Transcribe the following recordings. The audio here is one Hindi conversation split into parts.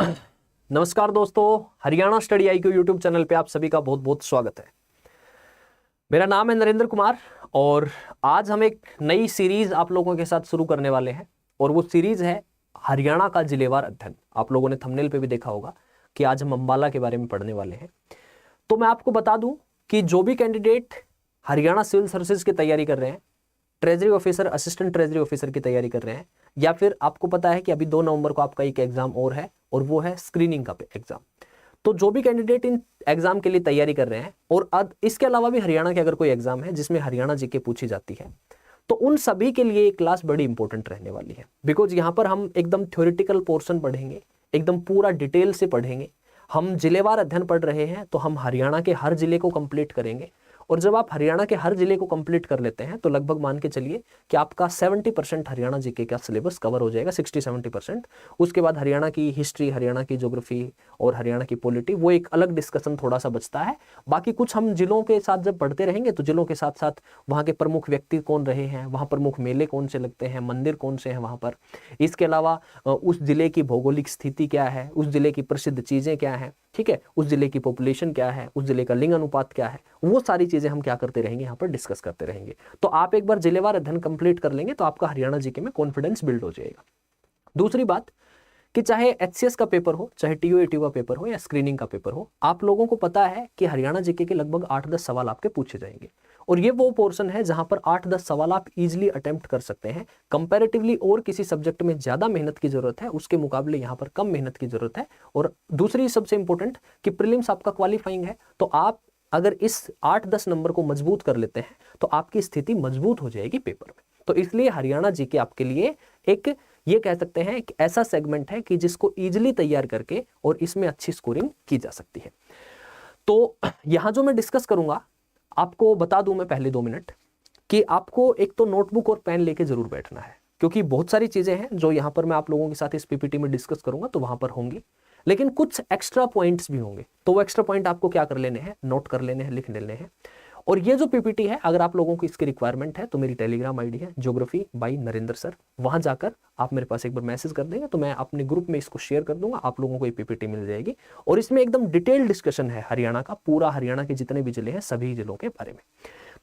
नमस्कार दोस्तों, Haryana study I Q YouTube channel पे आप सभी का बहुत बहुत स्वागत है। मेरा नाम है नरेंद्र कुमार और आज हम एक नई सीरीज आप लोगों के साथ शुरू करने वाले हैं और वो सीरीज है हरियाणा का जिलेवार अध्ययन। आप लोगों ने थंबनेल पे भी देखा होगा कि आज हम अंबाला के बारे में पढ़ने वाले हैं। तो मैं आपको बता दूं कि जो भी कैंडिडेट हरियाणा सिविल सर्विसेज की तैयारी कर रहे हैं, treasury officer, assistant treasury officer की तैयारी कर रहे हैं, या फिर आपको पता है कि अभी 2 नवंबर को आपका एक एग्जाम और है और वो है स्क्रीनिंग का एग्जाम। तो जो भी कैंडिडेट इन एग्जाम के लिए तैयारी कर रहे हैं और इसके अलावा भी हरियाणा के अगर कोई एग्जाम है जिसमें हरियाणा जीके पूछी जाती है, तो उन सभी के लिए ये क्लास बड़ी इंपॉर्टेंट रहने वाली है। बिकॉज यहाँ पर हम एकदम थ्योरेटिकल पोर्शन पढ़ेंगे, एकदम पूरा डिटेल से पढ़ेंगे। हम जिलेवार अध्ययन पढ़ रहे हैं तो हम हरियाणा के हर जिले को कंप्लीट करेंगे और जब आप हरियाणा के हर जिले को कंप्लीट कर लेते हैं तो लगभग मान के चलिए कि आपका 70% हरियाणा जीके का सिलेबस कवर हो जाएगा, 60-70%। उसके बाद हरियाणा की हिस्ट्री, हरियाणा की ज्योग्राफी और हरियाणा की पॉलिटी, वो एक अलग डिस्कशन थोड़ा सा बचता है। बाकी कुछ हम जिलों के साथ जब पढ़ते रहेंगे तो जिलों के साथ साथ वहाँ के प्रमुख व्यक्ति कौन रहे हैं, वहाँ प्रमुख मेले कौन से लगते हैं, मंदिर कौन से हैं वहाँ पर, इसके अलावा उस जिले की भौगोलिक स्थिति क्या है, उस जिले की प्रसिद्ध चीज़ें क्या हैं, ठीक है, उस जिले की पॉपुलेशन क्या है, उस जिले का लिंग अनुपात क्या है, वो सारी चीजें हम क्या करते रहेंगे, यहाँ पर डिस्कस करते रहेंगे। तो आप एक बार जिलेवार अध्ययन कंप्लीट कर लेंगे तो आपका हरियाणा जीके में कॉन्फिडेंस बिल्ड हो जाएगा। दूसरी बात कि चाहे एचसीएस का पेपर हो, चाहे टीओएटी का पेपर हो या स्क्रीनिंग का पेपर हो, आप लोगों को पता है कि हरियाणा जीके के लगभग 8-10 सवाल आपके पूछे जाएंगे और ये वो पोर्शन है जहां पर 8-10 सवाल आप इजीली अटेम्प्ट कर सकते हैं। कंपैरेटिवली और किसी सब्जेक्ट में ज्यादा मेहनत की जरूरत है, उसके मुकाबले यहाँ पर कम मेहनत की जरूरत है। और दूसरी सबसे इंपॉर्टेंट कि प्रीलिम्स आपका क्वालिफाइंग है, तो आप अगर इस 8-10 नंबर को मजबूत कर लेते हैं तो आपकी स्थिति मजबूत हो जाएगी पेपर में। तो इसलिए हरियाणा जीके आपके लिए एक, ये कह सकते हैं, एक ऐसा सेगमेंट है कि जिसको इजीली तैयार करके और इसमें अच्छी स्कोरिंग की जा सकती है। तो यहां जो मैं डिस्कस करूंगा, आपको बता दूं मैं पहले 2 मिनट कि आपको एक तो नोटबुक और पेन लेके जरूर बैठना है, क्योंकि बहुत सारी चीजें हैं जो यहां पर मैं आप लोगों के साथ इस पीपीटी में डिस्कस करूंगा तो वहां पर होंगी, लेकिन कुछ एक्स्ट्रा पॉइंट्स भी होंगे। तो वो एक्स्ट्रा पॉइंट आपको क्या कर लेने हैं, नोट कर लेने हैं, लिख लेने हैं। और ये जो पीपीटी है, अगर आप लोगों को इसकी रिक्वायरमेंट है तो मेरी टेलीग्राम आईडी है ज्योग्राफी बाई नरेंद्र सर, वहां जाकर आप मेरे पास एक बार मैसेज कर देंगे तो मैं अपने ग्रुप में इसको शेयर कर दूंगा, आप लोगों को ये पीपीटी मिल जाएगी। और इसमें एकदम डिटेल डिस्कशन है हरियाणा का, पूरा हरियाणा के जितने भी जिले हैं सभी जिलों के बारे में।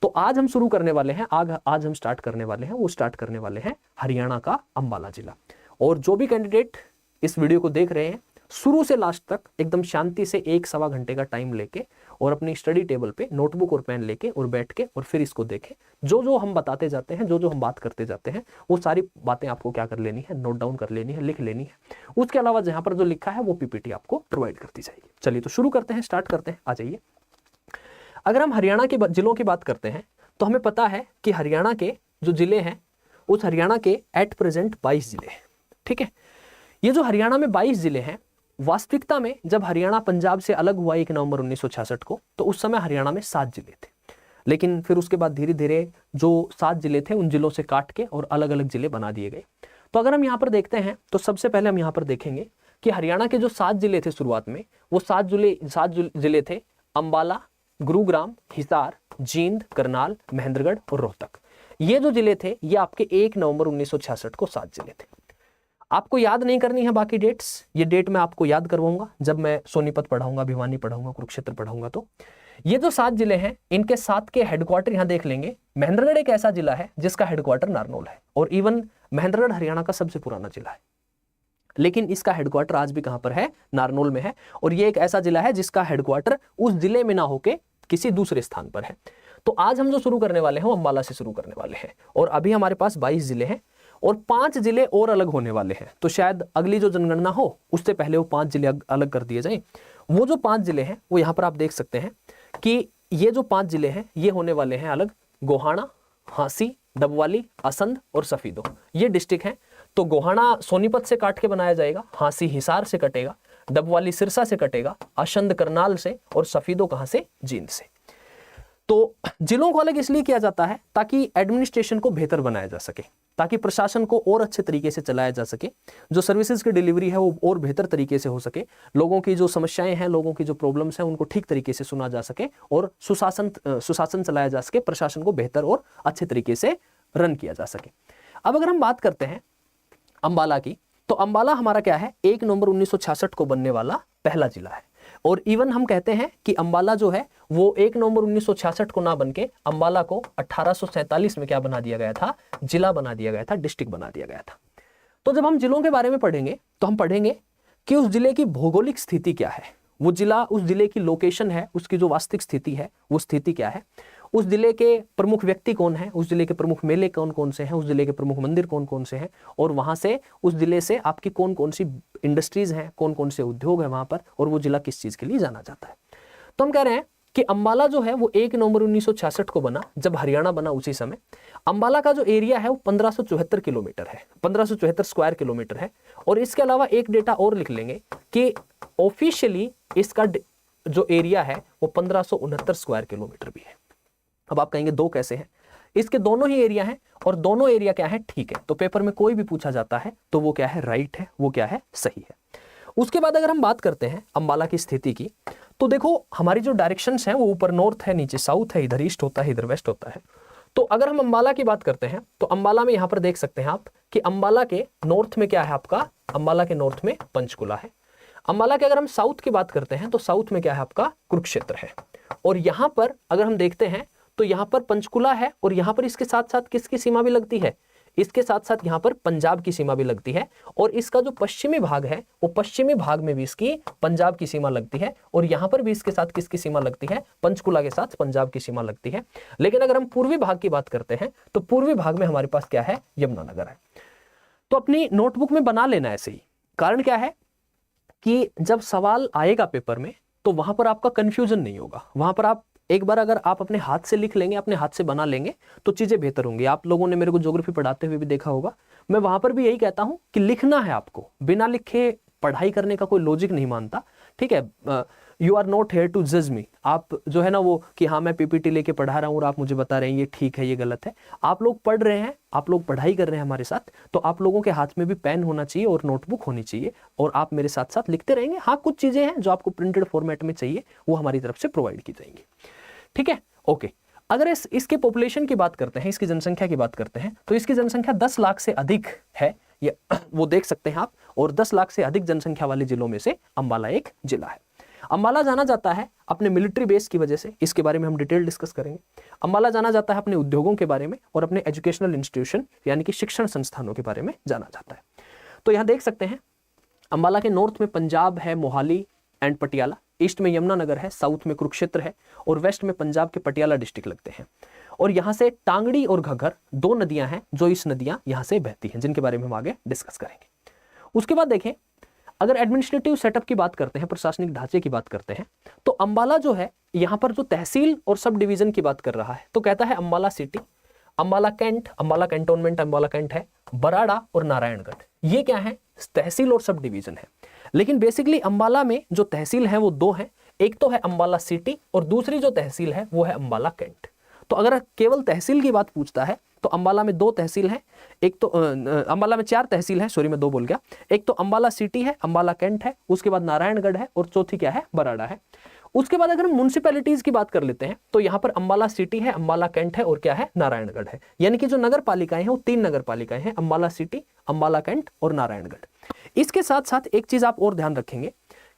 तो आज हम शुरू करने वाले हैं, आज हम स्टार्ट करने वाले हैं, वो स्टार्ट करने वाले हैं हरियाणा का अंबाला जिला। और जो भी कैंडिडेट इस वीडियो को देख रहे हैं, शुरू से लास्ट तक एकदम शांति से 1-1.25 घंटे का टाइम लेके और अपनी स्टडी टेबल पे नोटबुक और पेन लेके और बैठ के और फिर इसको देखें। जो जो हम बताते जाते हैं, जो जो हम बात करते जाते हैं, वो सारी बातें आपको क्या कर लेनी है, नोट डाउन कर लेनी है, लिख लेनी है। उसके अलावा जहां पर जो लिखा है वो पीपीटी आपको प्रोवाइड करती जाएगी। चलिए तो शुरू करते हैं, स्टार्ट करते हैं, आ जाइए। अगर हम हरियाणा के जिलों की बात करते हैं तो हमें पता है कि हरियाणा के जो जिले हैं, उस हरियाणा के एट प्रेजेंट 22 जिले हैं, ठीक है। ये जो हरियाणा में 22 जिले हैं, वास्तविकता में जब हरियाणा पंजाब से अलग हुआ 1 नवंबर 1966 को, तो उस समय हरियाणा में 7 जिले थे। लेकिन फिर उसके बाद धीरे धीरे जो 7 जिले थे उन जिलों से काट के और अलग अलग जिले बना दिए गए। तो अगर हम यहाँ पर देखते हैं तो सबसे पहले हम यहाँ पर देखेंगे कि हरियाणा के जो 7 जिले थे शुरुआत में, वो 7 जिले थे अंबाला, गुरुग्राम, हिसार, जींद, करनाल, महेंद्रगढ़ और रोहतक। ये जो जिले थे ये आपके 1 नवंबर 1966 को 7 जिले थे। आपको याद नहीं करनी है बाकी डेट्स, ये डेट मैं आपको याद करवाऊंगा जब मैं सोनीपत पढ़ाऊंगा, भिवानी पढ़ाऊंगा, कुरुक्षेत्र पढ़ाऊंगा। तो ये जो 7 जिले हैं, इनके 7 के हेडक्वार्टर यहां देख लेंगे। महेंद्रगढ़ एक ऐसा जिला है जिसका हेडक्वार्टर नारनौल है और इवन महेंद्रगढ़ हरियाणा का सबसे पुराना जिला है, लेकिन इसका हेडक्वार्टर आज भी कहां पर है, नारनौल में है। और ये एक ऐसा जिला है जिसका हेडक्वार्टर उस जिले में ना होके किसी दूसरे स्थान पर है। तो आज हम जो शुरू करने वाले हैं वो अंबाला से शुरू करने वाले हैं और अभी हमारे पास 22 जिले हैं और 5 जिले और अलग होने वाले हैं। तो शायद अगली जो जनगणना हो उससे पहले वो 5 जिले अलग कर दिए जाएं। वो जो 5 जिले हैं वो यहाँ पर आप देख सकते हैं कि ये जो 5 जिले हैं ये होने वाले हैं अलग। गोहाना, हांसी, डबवाली, असंध और सफीदो, ये डिस्ट्रिक्ट हैं। तो गोहाना सोनीपत से काट के बनाया जाएगा, हांसी हिसार से कटेगा, डबवाली सिरसा से कटेगा, असंध करनाल से और सफीदो कहां से, जींद से। तो जिलों को अलग इसलिए किया जाता है ताकि एडमिनिस्ट्रेशन को बेहतर बनाया जा सके, ताकि प्रशासन को और अच्छे तरीके से चलाया जा सके, जो सर्विसेज की डिलीवरी है वो और बेहतर तरीके से हो सके, लोगों की जो समस्याएं हैं, लोगों की जो प्रॉब्लम्स हैं उनको ठीक तरीके से सुना जा सके और सुशासन चलाया जा सके, प्रशासन को बेहतर और अच्छे तरीके से रन किया जा सके। अब अगर हम बात करते हैं अंबाला की, तो तो अंबाला हमारा क्या है, 1 नवंबर 1966 को बनने वाला पहला जिला है। और इवन हम कहते हैं कि अंबाला जो है वो 1 नवंबर 1966 को ना बनके अंबाला को 1847 में क्या बना दिया गया था, जिला बना दिया गया था, डिस्ट्रिक्ट बना दिया गया था। तो जब हम जिलों के बारे में पढ़ेंगे तो हम पढ़ेंगे कि उस जिले की भौगोलिक स्थिति क्या है, वो जिला, उस जिले की लोकेशन है, उसकी जो वास्तविक स्थिति है वो स्थिति क्या है, उस जिले के प्रमुख व्यक्ति कौन है, उस जिले के प्रमुख मेले कौन कौन से हैं, उस जिले के प्रमुख मंदिर कौन कौन से हैं, और वहां से उस जिले से आपकी कौन कौन सी इंडस्ट्रीज हैं, कौन कौन से उद्योग है वहां पर, और वो जिला किस चीज के लिए जाना जाता है। तो हम कह रहे हैं कि अंबाला जो है वो 1 नवंबर 1966 को बना, जब हरियाणा बना उसी समय। अंबाला का जो एरिया है वो 1574 किलोमीटर है, 1574 स्क्वायर किलोमीटर है। और इसके अलावा एक डेटा और लिख लेंगे कि ऑफिशियली इसका जो एरिया है वो 1569 स्क्वायर किलोमीटर भी है। अब आप कहेंगे दो कैसे हैं, इसके दोनों ही एरिया हैं और दोनों एरिया क्या है, ठीक है। तो पेपर में कोई भी पूछा जाता है तो वो क्या है, राइट है, वो क्या है, सही है। उसके बाद अगर हम बात करते हैं अंबाला की स्थिति की, तो देखो हमारी जो डायरेक्शंस हैं वो ऊपर नॉर्थ है, नीचे साउथ है, इधर ईस्ट होता है, इधर वेस्ट होता है। तो अगर हम अंबाला की बात करते हैं तो अंबाला में यहां पर देख सकते हैं आप कि अंबाला के नॉर्थ में क्या है आपका, अंबाला के नॉर्थ में पंचकुला है। अंबाला के अगर हम साउथ की बात करते हैं तो साउथ में क्या है आपका, कुरुक्षेत्र है। और यहां पर अगर हम देखते हैं तो यहां पर पंचकुला है, और यहां पर इसके साथ साथ किसकी सीमा भी लगती है, इसके साथ साथ यहां पर पंजाब की सीमा भी लगती है। और इसका जो पश्चिमी भाग है वो पश्चिमी भाग में भी इसकी पंजाब की सीमा लगती है, और यहां पर भी इसके साथ किसकी सीमा लगती है, पंचकुला के साथ पंजाब की सीमा लगती है। लेकिन अगर हम पूर्वी भाग की बात करते हैं तो पूर्वी भाग में हमारे पास क्या है, यमुनानगर है। तो अपनी नोटबुक में बना लेना ऐसे ही। कारण क्या है कि जब सवाल आएगा पेपर में तो वहां पर आपका कंफ्यूजन नहीं होगा, वहां पर आप एक बार अगर आप अपने हाथ से लिख लेंगे, अपने हाथ से बना लेंगे तो चीजें बेहतर होंगी। आप लोगों ने मेरे को ज्योग्राफी पढ़ाते हुए भी देखा होगा, मैं वहां पर भी यही कहता हूं कि लिखना है आपको, बिना लिखे पढ़ाई करने का कोई लॉजिक नहीं मानता, ठीक है। You are not here to जज मी। आप जो है ना वो कि हाँ मैं पीपीटी लेके पढ़ा रहा हूँ और आप मुझे बता रहे हैं ये ठीक है ये गलत है। आप लोग पढ़ रहे हैं, आप लोग पढ़ाई कर रहे हैं हमारे साथ, तो आप लोगों के हाथ में भी पेन होना चाहिए और नोटबुक होनी चाहिए, और आप मेरे साथ साथ लिखते रहेंगे। हाँ कुछ चीजें हैं जो आपको प्रिंटेड फॉर्मेट में चाहिए, वो हमारी तरफ से प्रोवाइड की जाएंगी, ठीक है, ओके। अगर इसके पॉपुलेशन की बात करते हैं, इसकी जनसंख्या की बात करते हैं, तो इसकी जनसंख्या 10 लाख से अधिक है, ये वो देख सकते हैं आप। और 10 लाख से अधिक जनसंख्या वाले जिलों में से अंबाला एक जिला है। अंबाला जाना जाता है अपने मिलिट्री बेस की वजह से, इसके बारे में हम डिटेल डिस्कस करेंगे। अंबाला जाना जाता है अपने उद्योगों के बारे में और अपने एजुकेशनल इंस्टीट्यूशन यानी कि शिक्षण संस्थानों के बारे में जाना जाता है। तो यहां देख सकते हैं अंबाला के नॉर्थ में पंजाब है, मोहाली एंड पटियाला, ईस्ट में यमुनानगर है, साउथ में कुरुक्षेत्र है, और वेस्ट में पंजाब के पटियाला डिस्ट्रिक्ट लगते हैं। और यहां से टांगड़ी और घग्गर दो नदियां हैं जो इस नदियां यहां से बहती हैं, जिनके बारे में हम आगे डिस्कस करेंगे। उसके बाद देखें, अगर एडमिनिस्ट्रेटिव सेटअप की बात करते हैं, प्रशासनिक ढांचे की बात करते हैं, तो अंबाला जो है यहां पर जो तहसील और सब डिवीजन की बात कर रहा है तो कहता है Ambala city, Ambala cantt, Ambala cantonment, Ambala cantt है, बराड़ा और नारायणगढ़, ये क्या है, तहसील और सब डिवीजन है। लेकिन बेसिकली अंबाला में जो तहसील है वो दो हैं, एक तो है अंबाला सिटी और दूसरी जो तहसील है वो है अंबाला कैंट। तो अगर केवल तहसील की बात पूछता है तो अंबाला में 2 तहसील हैं, एक तो अंबाला में 4 तहसील हैं, सॉरी मैं 2 बोल गया। एक तो अंबाला सिटी है, अंबाला कैंट है, उसके बाद नारायणगढ़ है, और चौथी क्या है, बराड़ा है। उसके बाद अगर हम म्युनिसिपैलिटीज की बात कर लेते हैं तो यहाँ पर अंबाला सिटी है, अंबाला कैंट है, और क्या है, नारायणगढ़ है। यानी कि जो नगर पालिकाएं हैं वो 3 नगर पालिकाएं हैं, अंबाला सिटी, अंबाला कैंट और नारायणगढ़। इसके साथ साथ एक चीज आप और ध्यान रखेंगे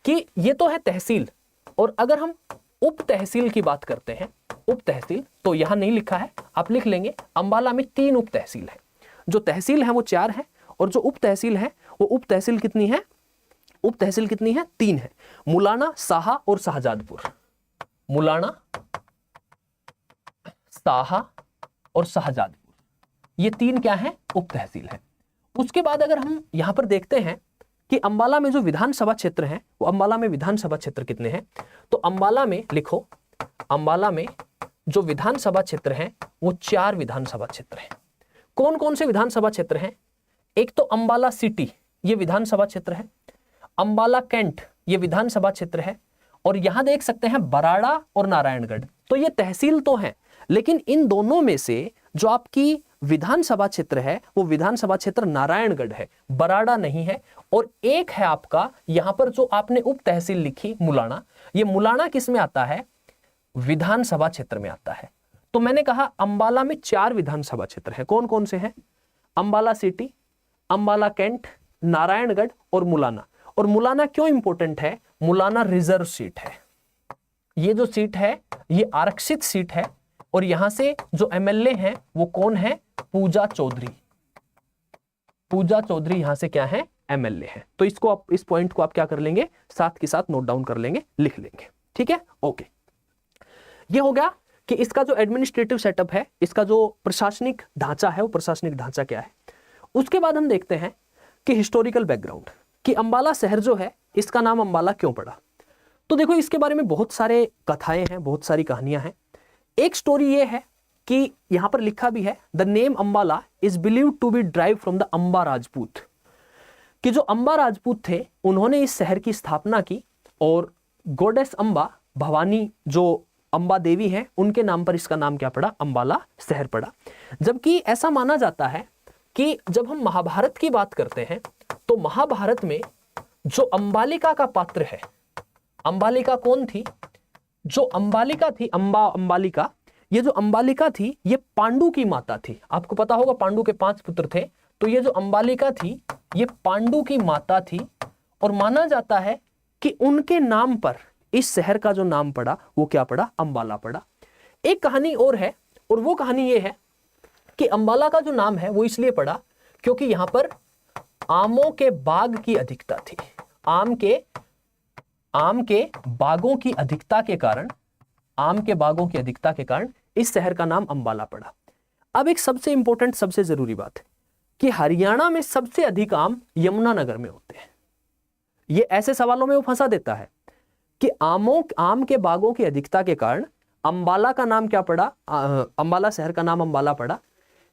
कि ये तो है तहसील, और अगर हम उप तहसील की बात करते हैं, उप तहसील, तो यहां नहीं लिखा है, आप लिख लेंगे अंबाला में 3 उप तहसील है। जो तहसील है वो 4 है, और जो उप तहसील है वो उप तहसील कितनी है, उप तहसील कितनी है, 3 है, मुलाना, साहा और शाहजादपुर। मुलाना, साहा और शाहजादपुर, ये 3 क्या है, उप तहसील है। उसके बाद अगर हम यहां पर देखते हैं कि अंबाला में जो विधानसभा क्षेत्र हैं, वो अंबाला में विधानसभा क्षेत्र कितने हैं, तो अंबाला में लिखो, अंबाला में जो विधानसभा क्षेत्र हैं वो 4 विधानसभा क्षेत्र हैं। कौन कौन से विधानसभा क्षेत्र हैं, एक तो अंबाला सिटी, ये विधानसभा क्षेत्र है, अंबाला कैंट, ये विधानसभा क्षेत्र है, और यहां देख सकते हैं बराड़ा और नारायणगढ़। तो ये तहसील तो है, लेकिन इन दोनों में से जो आपकी विधानसभा क्षेत्र है वो विधानसभा क्षेत्र नारायणगढ़ है, बराड़ा नहीं है। और एक है आपका यहां पर जो आपने उप तहसील लिखी मुलाना, ये मुलाना किस में आता है, विधानसभा क्षेत्र में आता है। तो मैंने कहा अंबाला में 4 विधानसभा क्षेत्र है, कौन कौन से हैं, अंबाला सिटी, अंबाला कैंट, नारायणगढ़ और मुलाना। और मुलाना क्यों इंपॉर्टेंट है? मुलाना रिजर्व सीट है। ये जो सीट है ये आरक्षित सीट है और यहां से जो एमएलए हैं वो कौन है? पूजा चौधरी। पूजा चौधरी यहां से क्या है? एमएलए है। तो इसको आप, इस पॉइंट को आप क्या कर लेंगे? साथ के साथ नोट डाउन कर लेंगे, लिख लेंगे। ठीक है, ओके। ये हो गया कि इसका जो एडमिनिस्ट्रेटिव सेटअप है, इसका जो प्रशासनिक ढांचा है, वो प्रशासनिक ढांचा क्या है। उसके बाद हम देखते हैं कि हिस्टोरिकल बैकग्राउंड, कि अंबाला शहर जो है इसका नाम अंबाला क्यों पड़ा। तो देखो इसके बारे में बहुत सारे कथाएं हैं, बहुत सारी कहानियां हैं। एक स्टोरी ये है कि यहां पर लिखा भी है, the name Ambala is believed to be derived from the Amba Rajput, कि जो अंबा राजपूत थे उन्होंने इस शहर की स्थापना की और गॉडेस अंबा, भवानी जो अंबा देवी हैं, उनके नाम पर इसका नाम क्या पड़ा? अंबाला शहर पड़ा। जबकि ऐसा माना जाता है कि जब हम महाभारत की बात करते हैं तो महाभारत में जो अंबालिका का पात्र है, अंबालिका कौन थी? जो अंबालिका थी, अंबालिका, ये जो अंबालिका थी ये पांडु की माता थी। आपको पता होगा पांडु के 5 पुत्र थे, तो ये जो अंबालिका थी ये पांडु की माता थी और माना जाता है कि उनके नाम पर इस शहर का जो नाम पड़ा वो क्या पड़ा? अंबाला पड़ा। एक कहानी और है, और वो कहानी ये है कि अंबाला का जो नाम है वो इसलिए पड़ा क्योंकि यहां पर आमों के बाग की अधिकता थी। आम के बागों की अधिकता के कारण, आम के बागों की अधिकता के कारण इस शहर का नाम अंबाला पड़ा। अब एक सबसे इंपॉर्टेंट, सबसे जरूरी बात है कि हरियाणा में सबसे अधिक आम यमुनानगर में होते हैं। ये ऐसे सवालों में वो फंसा देता है कि आम के बागों की अधिकता के कारण अंबाला का नाम क्या पड़ा? अंबाला शहर का नाम अंबाला पड़ा।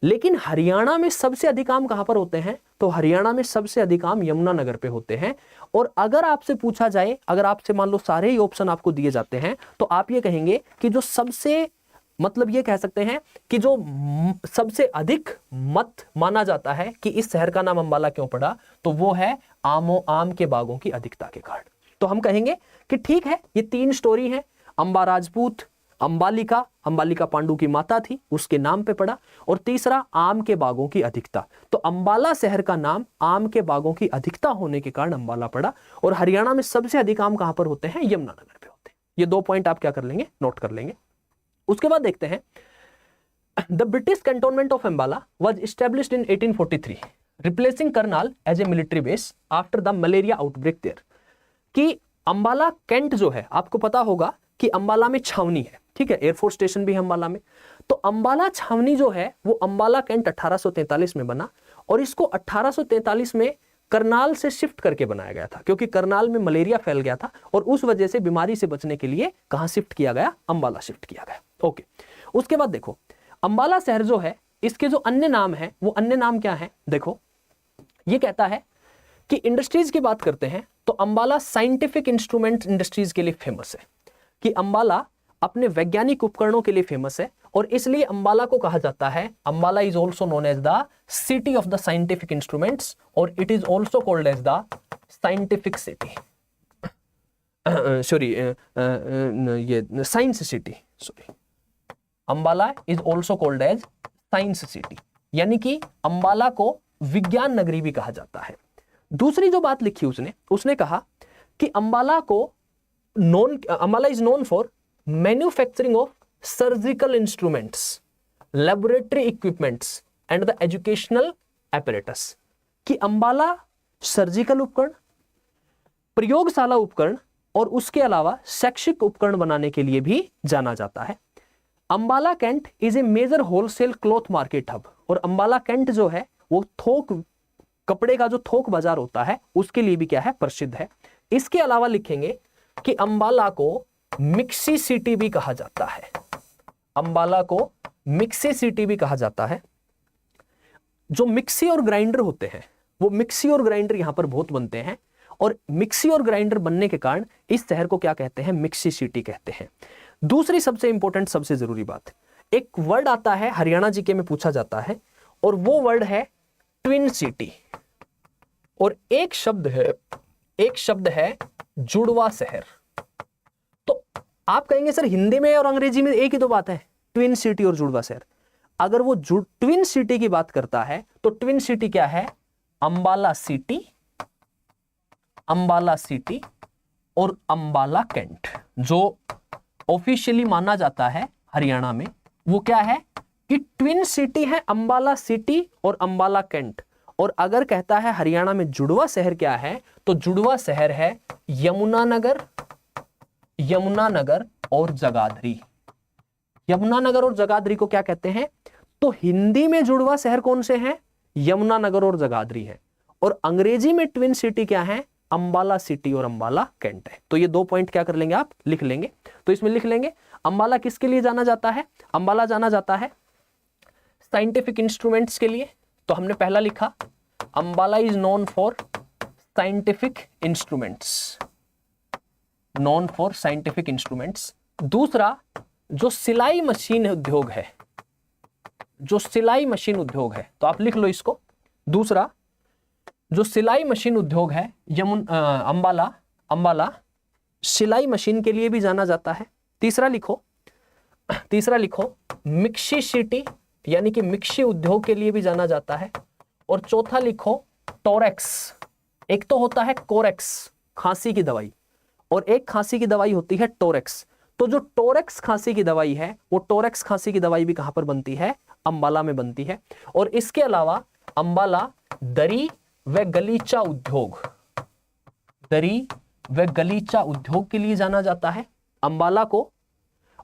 लेकिन हरियाणा में सबसे अधिक आम कहां पर होते हैं? तो हरियाणा में सबसे अधिक आम यमुनानगर पे होते हैं। और अगर आपसे पूछा जाए, अगर आपसे मान लो सारे ही ऑप्शन आपको दिए जाते हैं, तो आप ये कहेंगे कि जो सबसे, मतलब ये कह सकते हैं कि जो सबसे अधिक मत माना जाता है कि इस शहर का नाम अंबाला क्यों पड़ा, तो वो है आम के बागों की अधिकता के कारण। तो हम कहेंगे कि ठीक है, ये 3 स्टोरी है। अंबा राजपूत, अंबालिका पांडु की माता थी, उसके नाम पे पड़ा, और तीसरा आम के बागों की अधिकता। तो अंबाला शहर का नाम आम के बागों की अधिकता होने के कारण अंबाला पड़ा। और हरियाणा में सबसे अधिक आम कहां पर होते हैं? यमुनानगर पे होते हैं। ये 2 पॉइंट आप क्या कर लेंगे? नोट कर लेंगे। उसके बाद देखते हैं, the British cantonment of Ambala was established in 1843, replacing Karnal as a military base after the malaria outbreak there. कि अंबाला कैंट जो है, आपको पता होगा कि अंबाला में छावनी है, ठीक है, एयरफोर्स स्टेशन भी है अंबाला में। तो अंबाला छावनी जो है वो अंबाला कैंट 1843 में बना, और इसको 1843 में करनाल से शिफ्ट करके बनाया गया था, क्योंकि करनाल में मलेरिया फैल गया था और उस वजह से बीमारी से बचने के लिए कहां शिफ्ट किया गया? अंबाला शिफ्ट किया गया। ओके, उसके बाद देखो अंबाला शहर जो है इसके जो अन्य नाम है, वो अन्य नाम क्या है? देखो ये कहता है कि इंडस्ट्रीज की बात करते हैं तो अंबाला साइंटिफिक इंस्ट्रूमेंट इंडस्ट्रीज के लिए फेमस है, कि अंबाला अपने वैज्ञानिक उपकरणों के लिए फेमस है, और इसलिए अंबाला को कहा जाता है, Ambala is also known as the city of the scientific instruments, और it is also called as the scientific city, sorry ये science city, sorry, Ambala is also called as science city, यानी कि अंबाला को विज्ञान नगरी भी कहा जाता है। दूसरी जो बात लिखी उसने कहा कि Ambala is known for manufacturing of surgical instruments, laboratory equipments and the educational apparatus, कि अंबाला सर्जिकल उपकरण, प्रयोगशाला उपकरण और उसके अलावा शैक्षिक उपकरण बनाने के लिए भी जाना जाता है। Ambala cantt is a major wholesale cloth market hub, और अंबाला कैंट जो है वो थोक कपड़े का जो थोक बाजार होता है उसके लिए भी क्या है? प्रसिद्ध है। इसके अलावा लिखेंगे कि अंबाला को मिक्सी सिटी भी कहा जाता है, अंबाला को मिक्सी सिटी भी कहा जाता है। जो मिक्सी और ग्राइंडर होते हैं वो मिक्सी और ग्राइंडर यहां पर बहुत बनते हैं, और मिक्सी और ग्राइंडर बनने के कारण इस शहर को क्या कहते हैं? मिक्सी सिटी कहते हैं। दूसरी सबसे इंपॉर्टेंट, सबसे जरूरी बात, एक वर्ड आता है हरियाणा जीके में पूछा जाता है, और वो वर्ड है ट्विन सिटी, और एक शब्द है जुड़वा शहर। तो आप कहेंगे सर हिंदी में और अंग्रेजी में एक ही तो बात है, ट्विन सिटी और जुड़वा शहर। अगर वो ट्विन सिटी की बात करता है तो ट्विन सिटी क्या है? अंबाला सिटी अंबाला सिटी और अंबाला कैंट। जो ऑफिशियली माना जाता है हरियाणा में वो क्या है कि ट्विन सिटी है अंबाला सिटी और अंबाला कैंट। और अगर कहता है हरियाणा में जुड़वा शहर क्या है, तो जुड़वा शहर है यमुनानगर, यमुनानगर और जगाधरी। यमुनानगर और जगाधरी को क्या कहते हैं, तो हिंदी में जुड़वा शहर कौन से हैं, यमुनानगर और जगाधरी है। और अंग्रेजी में ट्विन सिटी क्या है, अंबाला सिटी और अंबाला कैंट है। तो ये 2 पॉइंट क्या कर लेंगे आप, लिख लेंगे। तो इसमें लिख लेंगे अंबाला किसके लिए जाना जाता है, अंबाला जाना जाता है साइंटिफिक इंस्ट्रूमेंट्स के लिए। तो हमने पहला लिखा Ambala is known for scientific instruments, known for scientific instruments. दूसरा जो सिलाई मशीन उद्योग है, जो सिलाई मशीन उद्योग है, तो आप लिख लो इसको। दूसरा जो सिलाई मशीन उद्योग है अंबाला, अंबाला सिलाई मशीन के लिए भी जाना जाता है। तीसरा लिखो मिक्सी सिटी, यानी कि मिक्सी उद्योग के लिए भी जाना जाता है। और चौथा लिखो टोरेक्स। एक तो होता है कोरेक्स खांसी की दवाई, और एक खांसी की दवाई होती है टोरेक्स। तो जो टोरेक्स खांसी की दवाई है, वो टोरेक्स खांसी की दवाई भी कहां पर बनती है, अंबाला में बनती है। और इसके अलावा अंबाला दरी व गलीचा उद्योग, दरी व गलीचा उद्योग के लिए जाना जाता है अंबाला को।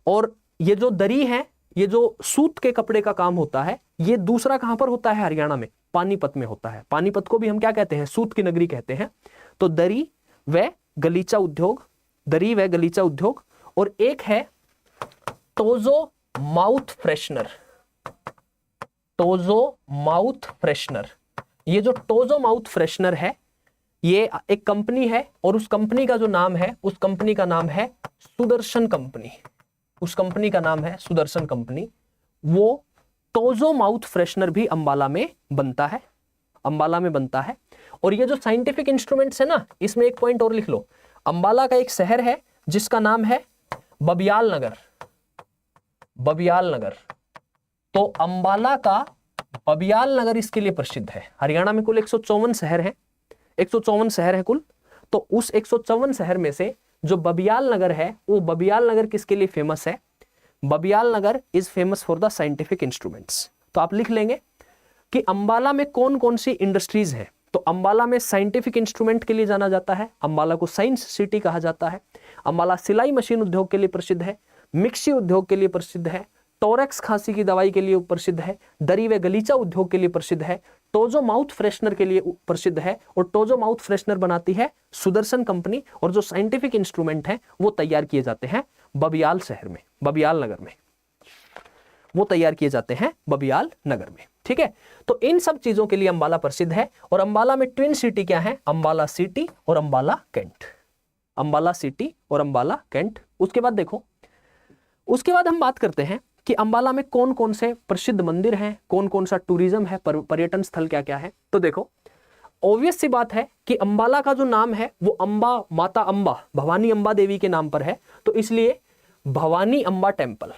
और ये जो दरी है, ये जो सूत के कपड़े का काम होता है, ये दूसरा कहां पर होता है, हरियाणा में पानीपत में होता है। पानीपत को भी हम क्या कहते हैं, सूत की नगरी कहते हैं। तो दरी व गलीचा उद्योग, दरी व गलीचा उद्योग। और एक है टोजो माउथ फ्रेशनर, टोजो माउथ फ्रेशनर। ये जो टोजो माउथ फ्रेशनर है, ये एक कंपनी है, और उस कंपनी का जो नाम है, उस कंपनी का नाम है सुदर्शन कंपनी। उस कंपनी का नाम है सुदर्शन कंपनी। वो टोजो माउथ फ्रेशनर भी अंबाला में बनता है, अंबाला में बनता है। और ये जो साइंटिफिक इंस्ट्रूमेंट्स है ना, इसमें एक पॉइंट और लिख लो। अंबाला का एक शहर है जिसका नाम है बबियाल नगर, बबियाल नगर। तो अंबाला का बबियाल नगर इसके लिए प्रसिद्ध है। हरियाणा में कुल 154 शहर हैं, 154 शहर है कुल। तो उस 154 शहर में से जो बबियाल नगर है, वो बबियाल नगर किसके लिए फेमस है, Babiyal Nagar is famous for the scientific instruments. तो आप लिख लेंगे कि अंबाला में कौन कौन सी इंडस्ट्रीज है। तो अंबाला में साइंटिफिक इंस्ट्रूमेंट के लिए जाना जाता है, अंबाला को साइंस सिटी कहा जाता है। अंबाला सिलाई मशीन उद्योग के लिए प्रसिद्ध है, मिक्सी उद्योग के लिए प्रसिद्ध है, टोरेक्स खांसी की दवाई के लिए प्रसिद्ध है, दरी व गलीचा उद्योग के लिए प्रसिद्ध है, टोजो माउथ फ्रेशनर के लिए प्रसिद्ध है। और टोजो माउथ फ्रेशनर बनाती है सुदर्शन कंपनी। और जो साइंटिफिक इंस्ट्रूमेंट है वो तैयार किए जाते हैं बबियाल शहर में, बबियाल नगर में, वो तैयार किए जाते हैं बबियाल नगर में। ठीक है, तो इन सब चीजों के लिए अंबाला प्रसिद्ध है। और अंबाला में ट्विन सिटी क्या है, अंबाला सिटी और अंबाला कैंट, अंबाला सिटी और अंबाला कैंट। उसके बाद देखो, उसके बाद हम बात करते हैं कि अंबाला में कौन कौन से प्रसिद्ध मंदिर हैं, कौन कौन सा टूरिज्म है, पर्यटन स्थल क्या क्या है। तो देखो, ऑब्वियस सी बात है कि अंबाला का जो नाम है वो अंबा, माता अंबा, भवानी अंबा देवी के नाम पर है। तो इसलिए Bhavani Amba temple,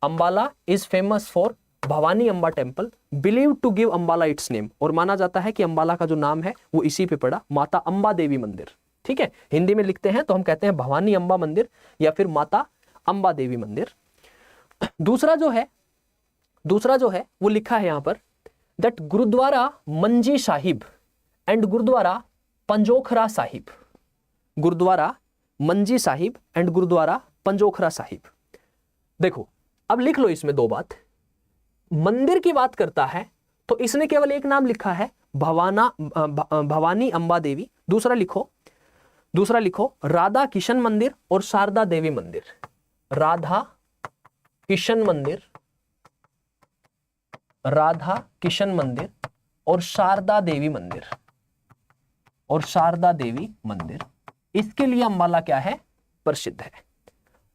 Ambala is famous for Bhavani Amba temple, believe to give Ambala its name. और माना जाता है कि अंबाला का जो नाम है वो इसी पे पड़ा, माता अंबा देवी मंदिर। ठीक है, हिंदी में लिखते हैं तो हम कहते हैं भवानी अंबा मंदिर या फिर माता अंबा देवी मंदिर। दूसरा जो है वो लिखा है यहां पर that gurdwara Manji Sahib and gurdwara Panjokhra Sahib, gurdwara Manji Sahib and gurdwara Panjokhra Sahib. देखो, अब लिख लो इसमें 2 बात। मंदिर की बात करता है तो इसने केवल एक नाम लिखा है, भवानी अंबा देवी। दूसरा लिखो राधा किशन मंदिर और शारदा देवी मंदिर, राधा किशन मंदिर, राधा किशन मंदिर और शारदा देवी मंदिर, और शारदा देवी मंदिर। इसके लिए अंबाला क्या है, प्रसिद्ध है।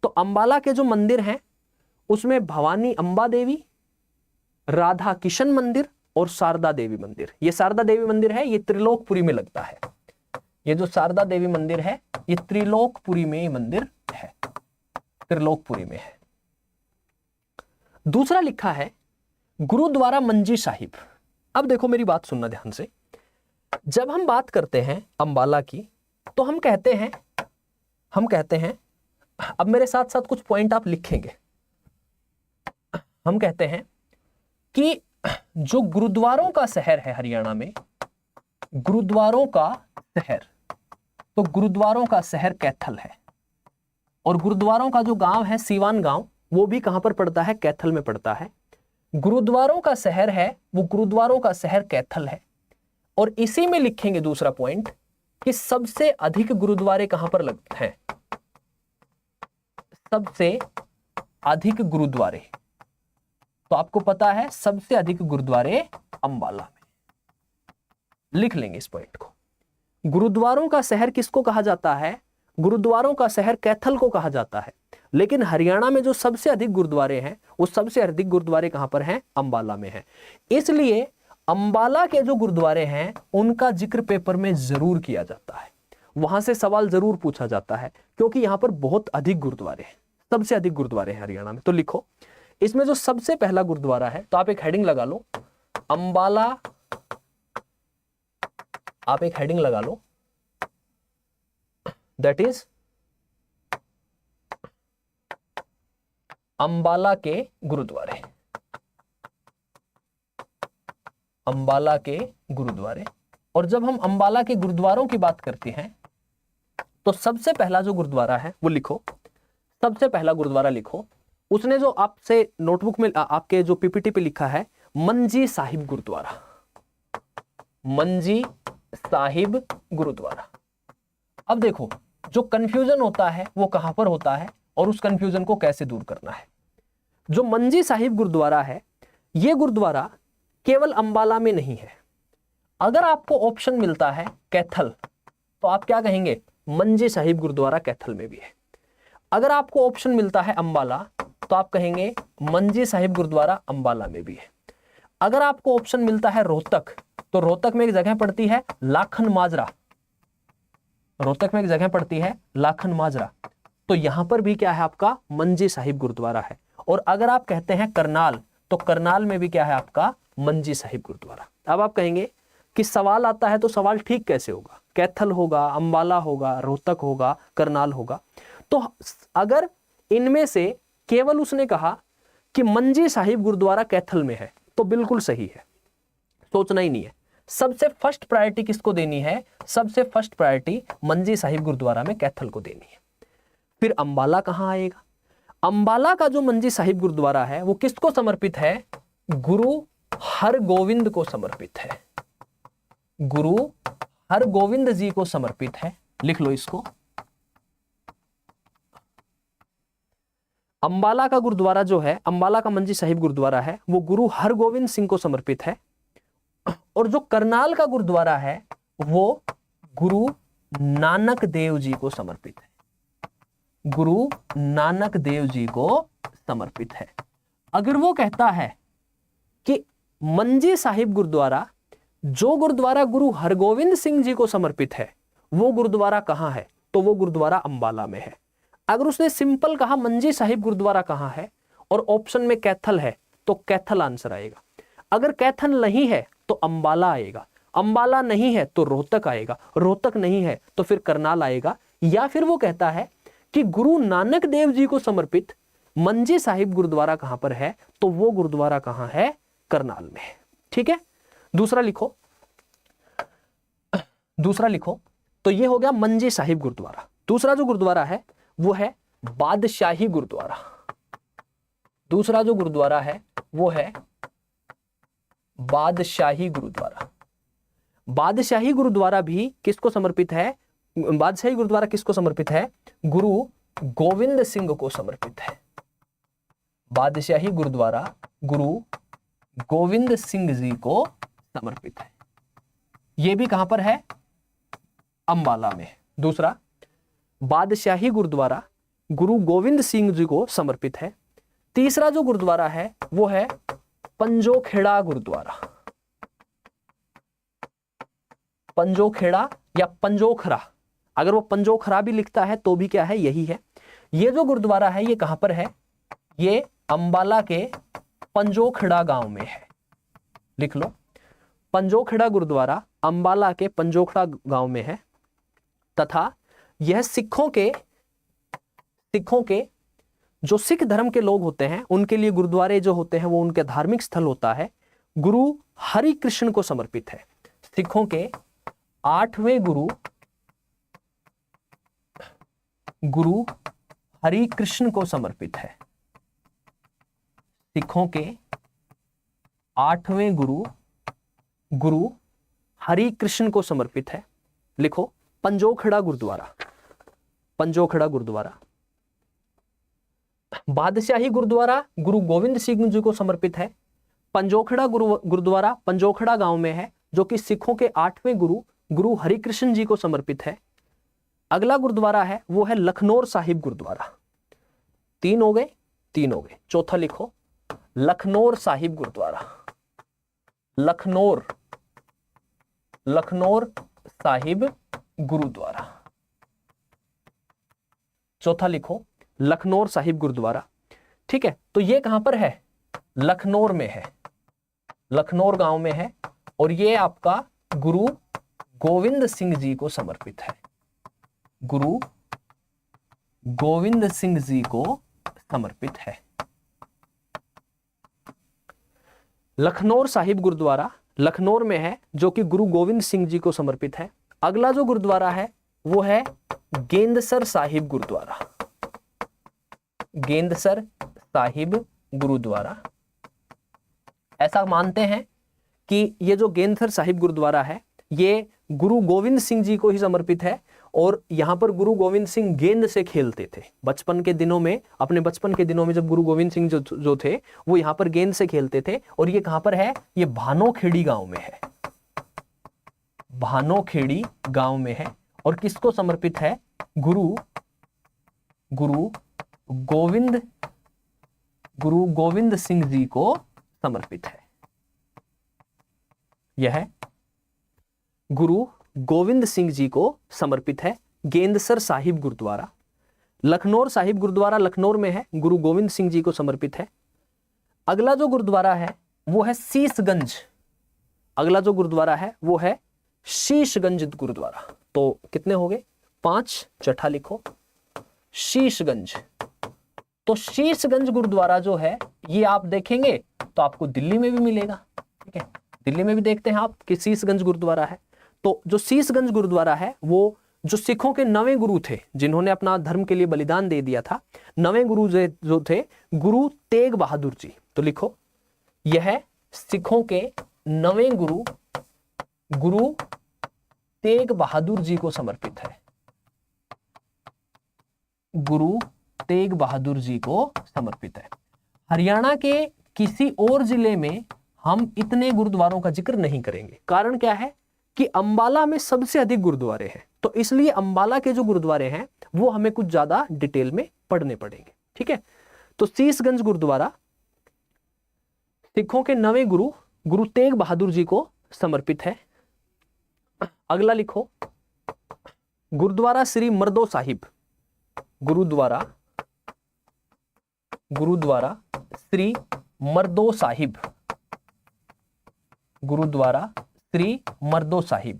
तो अंबाला के जो मंदिर हैं उसमें भवानी अंबा देवी, राधा किशन मंदिर और शारदा देवी मंदिर। ये शारदा देवी मंदिर है, ये त्रिलोकपुरी में लगता है। ये जो शारदा देवी मंदिर है ये त्रिलोकपुरी में ये मंदिर है, त्रिलोकपुरी में है। दूसरा लिखा है गुरुद्वारा मंजी साहिब। अब देखो मेरी बात सुनना ध्यान से, जब हम बात करते हैं अंबाला की तो हम कहते हैं, अब मेरे साथ साथ कुछ पॉइंट आप लिखेंगे। हम कहते हैं कि जो गुरुद्वारों का शहर है हरियाणा में, गुरुद्वारों का शहर, तो गुरुद्वारों का शहर कैथल है, और गुरुद्वारों का जो गांव है सीवान गांव, वो भी कहां पर पड़ता है? कैथल में पड़ता है। गुरुद्वारों का शहर है वो, गुरुद्वारों का शहर कैथल है। और इसी में लिखेंगे दूसरा पॉइंट कि सबसे अधिक गुरुद्वारे कहां पर लगते हैं? सबसे अधिक गुरुद्वारे, तो आपको पता है सबसे अधिक गुरुद्वारे अंबाला में। लिख लेंगे इस पॉइंट को। गुरुद्वारों का शहर किसको कहा जाता है? गुरुद्वारों का शहर कैथल को कहा जाता है। लेकिन हरियाणा में जो सबसे अधिक गुरुद्वारे हैं, वो सबसे अधिक गुरुद्वारे कहां पर हैं? अंबाला में हैं। इसलिए अंबाला के जो गुरुद्वारे हैं उनका जिक्र पेपर में जरूर किया जाता है, वहां से सवाल जरूर पूछा जाता है, क्योंकि यहां पर बहुत अधिक गुरुद्वारे हैं, सबसे अधिक गुरुद्वारे हैं हरियाणा में। तो लिखो, इसमें जो सबसे पहला गुरुद्वारा है, तो आप एक हेडिंग लगा लो, अंबाला, आप एक हेडिंग लगा लो, दैट इज अंबाला के गुरुद्वारे। अंबाला के गुरुद्वारे। और जब हम अंबाला के गुरुद्वारों की बात करते हैं, तो सबसे पहला जो गुरुद्वारा है वो लिखो, सबसे पहला गुरुद्वारा लिखो। उसने जो आपसे नोटबुक में आपके जो पीपीटी पे लिखा है, मंजी साहिब गुरुद्वारा, मंजी साहिब गुरुद्वारा। अब देखो, जो कंफ्यूजन होता है वो कहां पर होता है और उस कंफ्यूजन को कैसे दूर करना है। जो मंजी साहिब गुरुद्वारा है, ये गुरुद्वारा केवल अंबाला में नहीं है। अगर आपको ऑप्शन मिलता है कैथल, तो आप क्या कहेंगे? मंजी साहिब गुरुद्वारा कैथल में भी है। अगर आपको ऑप्शन मिलता है अंबाला, तो आप कहेंगे मंजी साहिब गुरुद्वारा अंबाला में भी है। अगर आपको ऑप्शन मिलता है रोहतक, तो रोहतक में एक जगह पड़ती है लाखन माजरा, रोहतक में एक जगह पड़ती है लाखन माजरा, तो यहां पर भी क्या है आपका? मंजी साहिब गुरुद्वारा है। और अगर आप कहते हैं करनाल, तो करनाल में भी क्या है आपका? मंजी साहिब गुरुद्वारा। अब आप कहेंगे कि सवाल आता है तो सवाल ठीक कैसे होगा? कैथल होगा, अंबाला होगा, रोहतक होगा, करनाल होगा। तो अगर इनमें से केवल उसने कहा कि मंजी साहिब गुरुद्वारा कैथल में है, तो बिल्कुल सही है, सोचना ही नहीं है। सबसे फर्स्ट प्रायोरिटी किसको देनी है? सबसे फर्स्ट प्रायोरिटी मंजी साहिब गुरुद्वारा में कैथल को देनी है। फिर अंबाला कहां आएगा? अंबाला का जो मंजी साहिब गुरुद्वारा है वो किसको समर्पित है? गुरु हरगोविंद को समर्पित है, गुरु हरगोविंद जी को समर्पित है। लिख लो इसको। अंबाला का गुरुद्वारा जो है, अंबाला का मंजी साहिब गुरुद्वारा है, वो गुरु हरगोविंद सिंह को समर्पित है। और जो करनाल का गुरुद्वारा है वो गुरु नानक देव जी को समर्पित है, गुरु नानक देव जी को समर्पित है। अगर वो कहता है कि मंजी साहिब गुरुद्वारा, जो गुरुद्वारा गुरु हरगोविंद सिंह जी को समर्पित है, वो गुरुद्वारा कहां है? तो वो गुरुद्वारा अंबाला में है। अगर उसने सिंपल कहा मंजी साहिब गुरुद्वारा कहां है और ऑप्शन में कैथल है, तो कैथल आंसर आएगा। अगर कैथल नहीं है तो अंबाला आएगा, अंबाला नहीं है तो रोहतक आएगा, रोहतक नहीं है तो फिर करनाल आएगा। या फिर वो कहता है कि गुरु नानक देव जी को समर्पित मंजी साहिब गुरुद्वारा कहां पर है, तो वो गुरुद्वारा कहां है? करनाल में है। ठीक है, दूसरा लिखो, दूसरा लिखो। तो ये हो गया मंजी साहिब गुरुद्वारा। दूसरा जो गुरुद्वारा है वो है बादशाही गुरुद्वारा। दूसरा जो गुरुद्वारा है वो है बादशाही गुरुद्वारा। बादशाही गुरुद्वारा भी किसको समर्पित है? बादशाही गुरुद्वारा किसको समर्पित है? गुरु गोविंद सिंह को समर्पित है। बादशाही गुरुद्वारा गुरु गोविंद सिंह जी को समर्पित है। यह भी कहां पर है? अंबाला में। दूसरा, बादशाही गुरुद्वारा गुरु गोविंद सिंह जी को समर्पित है। तीसरा जो गुरुद्वारा है वो है पंजोखेड़ा गुरुद्वारा। पंजोखेड़ा या पंजोखरा, अगर वो पंजोखरा भी लिखता है तो भी क्या है? यही है। ये जो गुरुद्वारा है ये कहां पर है? ये अंबाला के पंजोखेड़ा गांव में है। लिख लो, पंजोखेड़ा गुरुद्वारा अंबाला के पंजोखेड़ा गांव में है। तथा यह सिखों के जो सिख धर्म के लोग होते हैं उनके लिए गुरुद्वारे जो होते हैं वो उनके धार्मिक स्थल होता है, गुरु हरि कृष्ण को समर्पित है। सिखों के 8वें गुरु हरि कृष्ण को समर्पित है। सिखों के 8वें गुरु हरि कृष्ण को समर्पित है। लिखो पंजोखड़ा गुरुद्वारा। पंजोखड़ा गुरुद्वारा। बादशाही गुरुद्वारा गुरु गोविंद सिंह जी को समर्पित है। पंजोखड़ा गुरुद्वारा पंजोखड़ा गांव में है, जो कि सिखों के 8वें गुरु हरिकृष्ण जी को समर्पित है। अगला गुरुद्वारा है वो है लखनौर साहिब गुरुद्वारा। 3 हो गए। चौथा लिखो लखनौर साहिब गुरुद्वारा। लखनौर साहिब गुरुद्वारा। चौथा लिखो लखनौर साहिब गुरुद्वारा। ठीक है, तो ये कहां पर है? लखनौर में है, लखनौर गांव में है, और ये आपका गुरु गोविंद सिंह जी को समर्पित है। गुरु गोविंद सिंह जी को समर्पित है। लखनौर साहिब गुरुद्वारा लखनौर में है, जो कि गुरु गोविंद सिंह जी को समर्पित है। अगला जो गुरुद्वारा है वो है गेंदसर साहिब गुरुद्वारा। गेंदसर साहिब गुरुद्वारा। ऐसा मानते हैं कि ये जो गेंदसर साहिब गुरुद्वारा है ये गुरु गोविंद सिंह जी को ही समर्पित है, और यहां पर गुरु गोविंद सिंह गेंद से खेलते थे बचपन के दिनों में। अपने बचपन के दिनों में जब गुरु गोविंद सिंह जो थे वो यहाँ पर गेंद से खेलते थे। और ये कहां पर है? ये भानोखेड़ी गांव में है। भानोखेड़ी गांव में है, और किसको समर्पित है? गुरु गोविंद सिंह जी को समर्पित है। यह गुरु गोविंद सिंह जी को समर्पित है। गेंदसर साहिब गुरुद्वारा। लखनौर साहिब गुरुद्वारा लखनौर में है, गुरु गोविंद सिंह जी को समर्पित है। अगला जो गुरुद्वारा है वो है शीशगंज। अगला जो गुरुद्वारा है वो है शीशगंज गुरुद्वारा। तो कितने हो गए? 5। चौथा लिखो शीशगंज। तो शीशगंज गुरुद्वारा जो है ये आप देखेंगे तो आपको दिल्ली में भी मिलेगा। ठीक है, दिल्ली में भी देखते हैं आप कि शीशगंज गुरुद्वारा है। तो जो शीशगंज गुरुद्वारा है वो जो सिखों के 9वें गुरु थे, जिन्होंने अपना धर्म के लिए बलिदान दे दिया था, 9वें गुरु जो थे गुरु तेग बहादुर जी। तो लिखो यह सिखों के 9वें गुरु तेग बहादुर जी को समर्पित है। गुरु तेग बहादुर जी को समर्पित है। हरियाणा के किसी और जिले में हम इतने गुरुद्वारों का जिक्र नहीं करेंगे। कारण क्या है कि अंबाला में सबसे अधिक गुरुद्वारे हैं, तो इसलिए अंबाला के जो गुरुद्वारे हैं वो हमें कुछ ज्यादा डिटेल में पढ़ने पड़ेंगे। ठीक है, तो शीशगंज गुरुद्वारा सिखों के 9वें गुरु तेग बहादुर जी को समर्पित है। अगला लिखो गुरुद्वारा श्री मर्दो साहिब। गुरुद्वारा श्री मर्दो साहिब। गुरुद्वारा श्री मर्दो साहिब।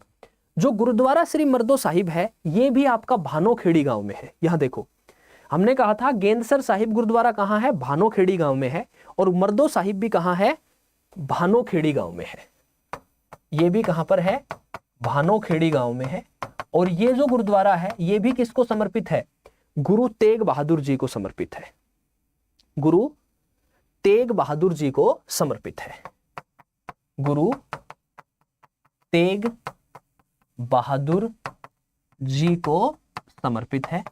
जो गुरुद्वारा श्री मर्दो साहिब है ये भी आपका भानोखेड़ी गांव में है। यहां देखो हमने कहा था गेंदसर साहिब गुरुद्वारा कहां है? भानोखेड़ी गांव में है। और मर्दो साहिब भी कहां है? भानोखेड़ी गांव में है। ये भी कहां पर है? भानोखेड़ी गांव में है। और ये जो गुरुद्वारा है ये भी किसको समर्पित है? गुरु तेग बहादुर जी को समर्पित है। गुरु तेग बहादुर जी को समर्पित है। गुरु तेग बहादुर जी को समर्पित है।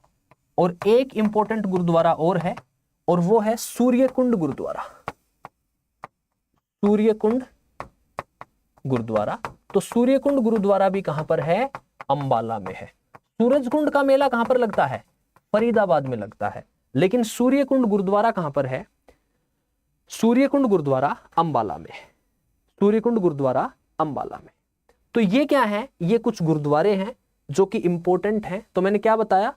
और एक इंपॉर्टेंट गुरुद्वारा और है, और वो है सूर्यकुंड गुरुद्वारा। सूर्यकुंड गुरुद्वारा। तो सूर्यकुंड गुरुद्वारा भी कहां पर है? अंबाला में है। सूरजकुंड का मेला कहां पर लगता है? फरीदाबाद में लगता है। लेकिन सूर्यकुंड गुरुद्वारा कहां पर है? सूर्यकुंड गुरुद्वारा अंबाला में है। सूर्यकुंड गुरुद्वारा अंबाला में। तो ये क्या है? ये कुछ गुरुद्वारे हैं जो कि इंपॉर्टेंट हैं। तो मैंने क्या बताया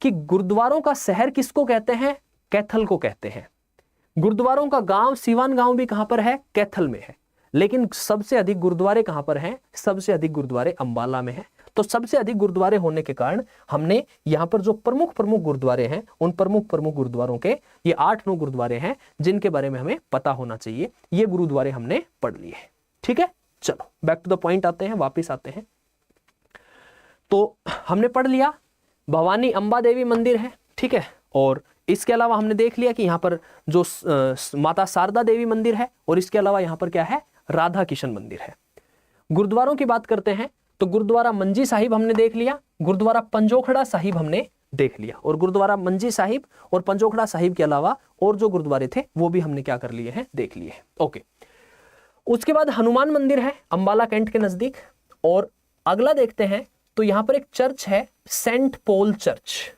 कि गुरुद्वारों का शहर किसको कहते हैं? कैथल को कहते हैं। गुरुद्वारों का गांव सीवान गांव भी कहां पर है? कैथल में है। लेकिन सबसे अधिक गुरुद्वारे कहां पर हैं? सबसे अधिक गुरुद्वारे अंबाला में है। तो सबसे अधिक गुरुद्वारे होने के कारण हमने यहाँ पर जो प्रमुख प्रमुख गुरुद्वारे हैं, उन प्रमुख प्रमुख गुरुद्वारों के ये 8-9 गुरुद्वारे हैं जिनके बारे में हमें पता होना चाहिए। ये गुरुद्वारे हमने पढ़ लिए हैं। ठीक है, चलो बैक टू द पॉइंट आते हैं, वापिस आते हैं। तो हमने पढ़ लिया भवानी अंबा देवी मंदिर है, ठीक है, और इसके अलावा हमने देख लिया कि यहाँ पर जो माता शारदा देवी मंदिर है, और इसके अलावा यहाँ पर क्या है, राधा किशन मंदिर है। गुरुद्वारों की बात करते हैं तो गुरुद्वारा मंजी साहिब हमने देख लिया, गुरुद्वारा पंजोखड़ा साहिब हमने देख लिया, और गुरुद्वारा मंजी साहिब और पंजोखड़ा साहिब के अलावा और जो गुरुद्वारे थे वो भी हमने क्या कर लिए हैं, देख लिए हैं। ओके, उसके बाद हनुमान मंदिर है अंबाला कैंट के नजदीक, और अगला देखते हैं तो यहाँ पर एक चर्च है सेंट पॉल चर्च।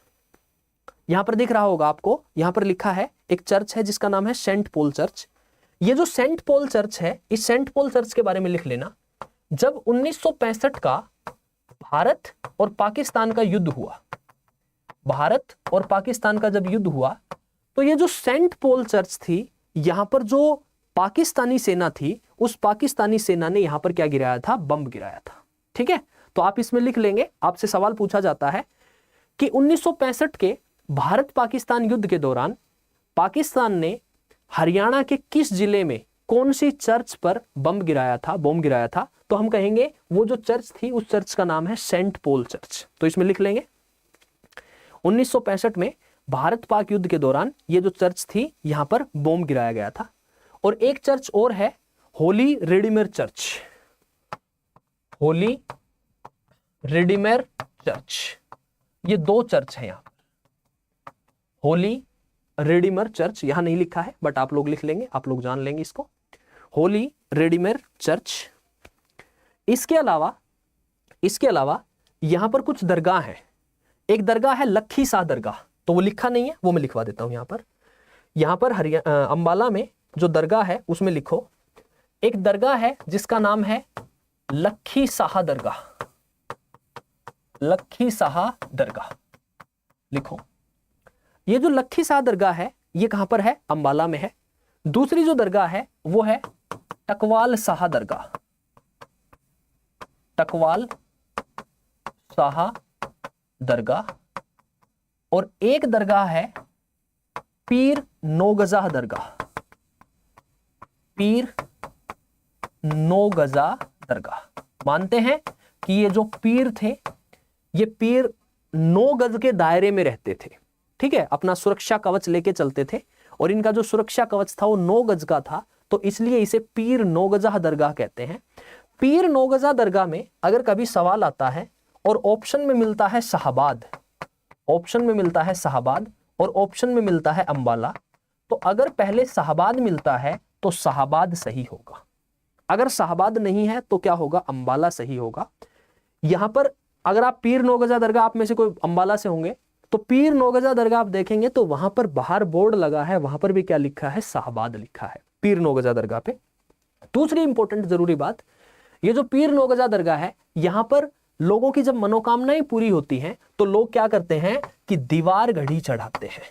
यहां पर दिख रहा होगा आपको, यहां पर लिखा है एक चर्च है जिसका नाम है सेंट पॉल चर्च। ये जो सेंट पॉल चर्च है, इस सेंट पॉल चर्च के बारे में लिख लेना। जब 1965 का भारत और पाकिस्तान का युद्ध हुआ, भारत और पाकिस्तान का जब युद्ध हुआ, तो ये जो सेंट पॉल चर्च थी, यहां पर जो पाकिस्तानी सेना थी, उस पाकिस्तानी सेना ने यहां पर क्या गिराया था, बम गिराया था। ठीक है, तो आप इसमें लिख लेंगे, आपसे सवाल पूछा जाता है कि 1965 के भारत पाकिस्तान युद्ध के दौरान पाकिस्तान ने हरियाणा के किस जिले में कौन सी चर्च पर बम गिराया था, तो हम कहेंगे वो जो चर्च थी उस चर्च का नाम है सेंट पॉल चर्च। तो इसमें लिख लेंगे 1965 में भारत पाक युद्ध के दौरान ये जो चर्च थी यहां पर बम गिराया गया था। और एक चर्च और है Holi Redeemer church, Holi Redeemer church. ये 2 चर्च है, यहां होली रिडीमर चर्च यहां नहीं लिखा है बट आप लोग लिख लेंगे, आप लोग जान लेंगे इसको, होली रिडीमर चर्च। इसके अलावा यहां पर कुछ दरगाह हैं। एक दरगाह है लखी शाह दरगाह, तो वो लिखा नहीं है, वो मैं लिखवा देता हूं यहां पर अंबाला में जो दरगाह है उसमें लिखो, एक दरगाह है जिसका नाम है लखी शाह दरगाह, लखी शाह दरगाह लिखो। ये जो लखी शाह दरगाह है ये कहां पर है, अंबाला में है। दूसरी जो दरगाह है वो है टकवाल शाह दरगाह, टकवाल शाह दरगाह। और एक दरगाह है पीर नौगजा दरगाह, पीर नौगजा दरगाह। मानते हैं कि ये जो पीर थे ये पीर 9 गज के दायरे में रहते थे, ठीक है, अपना सुरक्षा कवच लेके चलते थे, और इनका जो सुरक्षा कवच था वो 9 गज का था, तो इसलिए इसे पीर नौगजा दरगाह कहते हैं। पीर नौगजा दरगाह में अगर कभी सवाल आता है और ऑप्शन में मिलता है शाहबाद, ऑप्शन में मिलता है शाहबाद और ऑप्शन में मिलता है अंबाला, तो अगर पहले शाहबाद मिलता है तो शाहबाद सही होगा, अगर शाहबाद नहीं है तो क्या होगा, अंबाला सही होगा। यहां पर अगर आप पीर नौगजा दरगाह, आप में से कोई अंबाला से होंगे तो पीर नौगजा दरगाह आप देखेंगे तो वहां पर बाहर बोर्ड लगा है, वहां पर भी क्या लिखा है, शाहबाद लिखा है पीर नौगजा दरगाह पे। दूसरी इंपॉर्टेंट जरूरी बात, ये जो पीर नौगजा दरगाह है यहां पर लोगों की जब मनोकामनाएं पूरी होती हैं तो लोग क्या करते हैं कि दीवार घड़ी चढ़ाते हैं।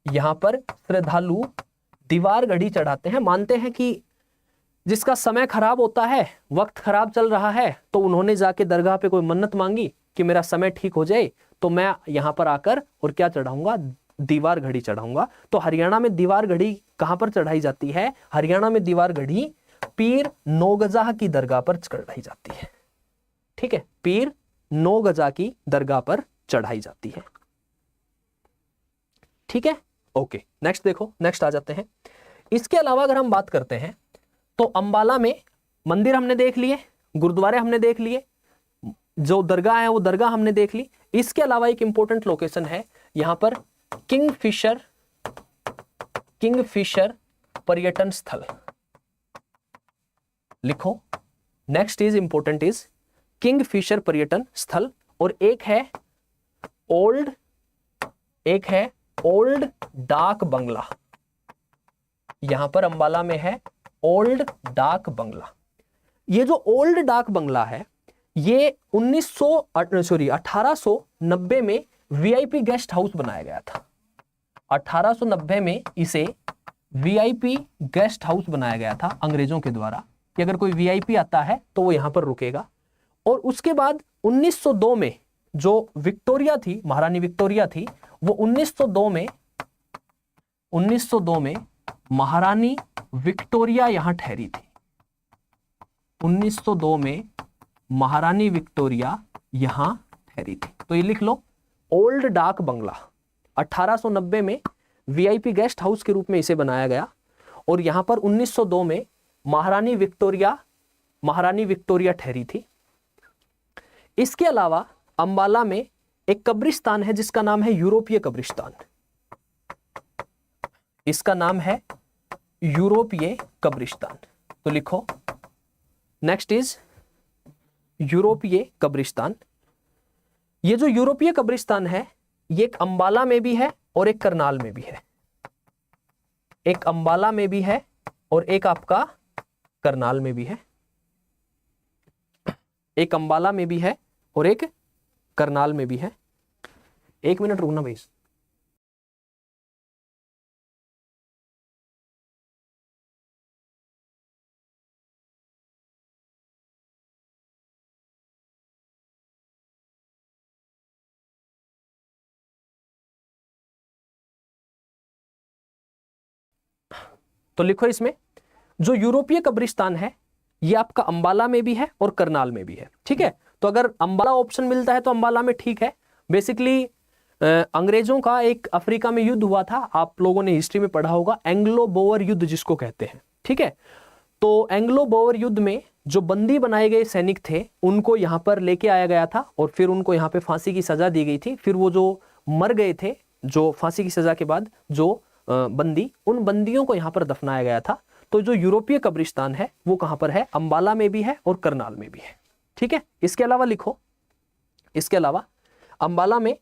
यहां पर श्रद्धालु दीवार घड़ी चढ़ाते हैं, मानते हैं कि जिसका समय खराब होता है, वक्त खराब चल रहा है, तो उन्होंने जाके दरगाह पे कोई मन्नत मांगी कि मेरा समय ठीक हो जाए, तो मैं यहां पर आकर और क्या चढ़ाऊंगा, दीवार घड़ी चढ़ाऊंगा। तो हरियाणा में दीवार घड़ी कहां पर चढ़ाई जाती है, हरियाणा में दीवार घड़ी पीर नौगजा की दरगाह पर चढ़ाई जाती है, ठीक है, पीर नौगजा की दरगाह पर चढ़ाई जाती है, ठीक है। ओके, नेक्स्ट देखो, नेक्स्ट आ जाते हैं। इसके अलावा अगर हम बात करते हैं तो अंबाला में मंदिर हमने देख लिए, गुरुद्वारे हमने देख लिए, जो दरगाह है वो दरगाह हमने देख ली। इसके अलावा एक इंपॉर्टेंट लोकेशन है यहां पर किंगफिशर पर्यटन स्थल लिखो। Next is important is Kingfisher पर्यटन स्थल, और एक है ओल्ड डाक बंगला, यहां पर अंबाला में है ओल्ड डाक बंगला। ये जो ओल्ड डाक बंगला है ये 1890 में वीआईपी गेस्ट हाउस बनाया गया था। 1890 में इसे वीआईपी गेस्ट हाउस बनाया गया था अंग्रेजों के द्वारा कि अगर कोई वीआईपी आता है तो वो यहां पर रुकेगा। और उसके बाद 1902 में जो विक्टोरिया थी, महारानी विक्टोरिया थी, वो 1902 में महारानी विक्टोरिया यहां ठहरी थी। 1902 में महारानी विक्टोरिया यहां ठहरी थी। तो ये लिख लो, ओल्ड डाक बंगला। 1890 में वीआईपी गेस्ट हाउस के रूप में इसे बनाया गया और यहां पर 1902 में महारानी विक्टोरिया ठहरी थी। इसके अलावा अंबाला में एक कब्रिस्तान है जिसका नाम है यूरोपीय कब्रिस्तान। इसका नाम है यूरोपीय कब्रिस्तान। तो लिखो, नेक्स्ट इज यूरोपीय कब्रिस्तान। ये जो यूरोपीय कब्रिस्तान है ये एक अंबाला में भी है और एक करनाल में भी है। एक अंबाला में भी है और एक आपका करनाल में भी है। एक अंबाला में भी है और एक करनाल में भी है। एक मिनट रुकना भाई। तो लिखो, इसमें जो यूरोपीय कब्रिस्तान है ये आपका अंबाला में भी है और करनाल में भी है। ठीक है, तो अगर अंबाला ऑप्शन मिलता है तो अंबाला में ठीक है। बेसिकली अंग्रेजों का एक अफ्रीका में युद्ध हुआ था, आप लोगों ने हिस्ट्री में पढ़ा होगा, एंग्लो बोअर युद्ध जिसको कहते हैं। ठीक है, तो एंग्लो बोअर युद्ध में जो बंदी बनाए गए सैनिक थे उनको यहाँ पर लेके आया गया था और फिर उनको यहाँ पे फांसी की सजा दी गई थी। फिर वो जो मर गए थे, जो फांसी की सजा के बाद जो बंदी, उन बंदियों को यहाँ पर दफनाया गया था। तो जो यूरोपीय कब्रिस्तान है वो कहाँ पर है, अंबाला में भी है और करनाल में भी है। ठीक है, इसके अलावा लिखो, इसके अलावा अंबाला में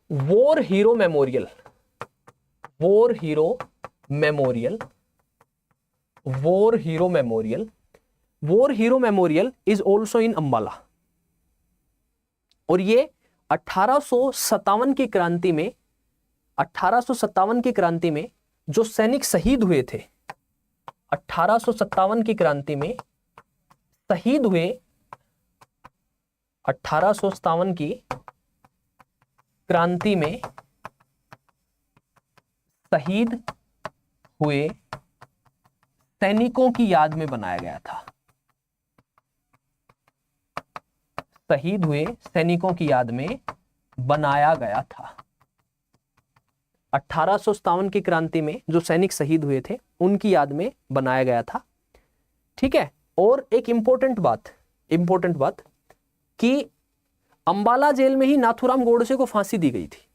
war hero memorial, war hero memorial, war hero memorial, war hero memorial is also in Ambala. और ये 1857 की क्रांति में, 1857 की क्रांति में जो सैनिक शहीद हुए थे, 1857 की क्रांति में शहीद हुए, 1857 की क्रांति में शहीद हुए सैनिकों की याद में बनाया गया था। शहीद हुए सैनिकों की याद में बनाया गया था। 1857 की क्रांति में जो सैनिक शहीद हुए थे उनकी याद में बनाया गया था। ठीक है, और एक इंपॉर्टेंट बात कि अंबाला जेल में ही नाथूराम गोडसे को फांसी दी गई थी।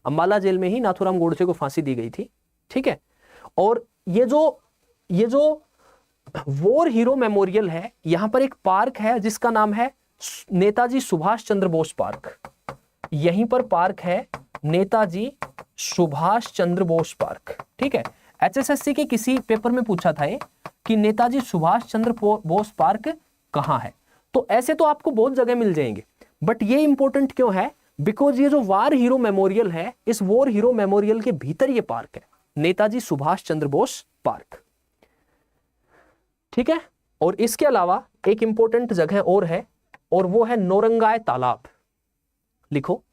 अंबाला जेल में ही नाथूराम गोडसे को फांसी दी गई थी। ठीक है, और ये जो वॉर हीरो मेमोरियल है, यहां पर एक पार्क है जिसका नाम है नेताजी सुभाष चंद्र बोस पार्क। यहीं पर पार्क है नेताजी सुभाष चंद्र बोस पार्क। ठीक है, एचएसएससी के किसी पेपर में पूछा था ये कि नेताजी सुभाष चंद्र बोस पार्क कहाँ है। तो ऐसे तो आपको बहुत जगह मिल जाएंगे, बट ये इंपॉर्टेंट क्यों है, बिकॉज ये जो वॉर हीरो मेमोरियल है, इस वॉर हीरो मेमोरियल के भीतर ये पार्क है, नेताजी सुभाष चंद्र बोस पार्क। ठीक है, और इसके अलावा एक इंपॉर्टेंट जगह और है और वो है नौरंगाय तालाब। लिखो,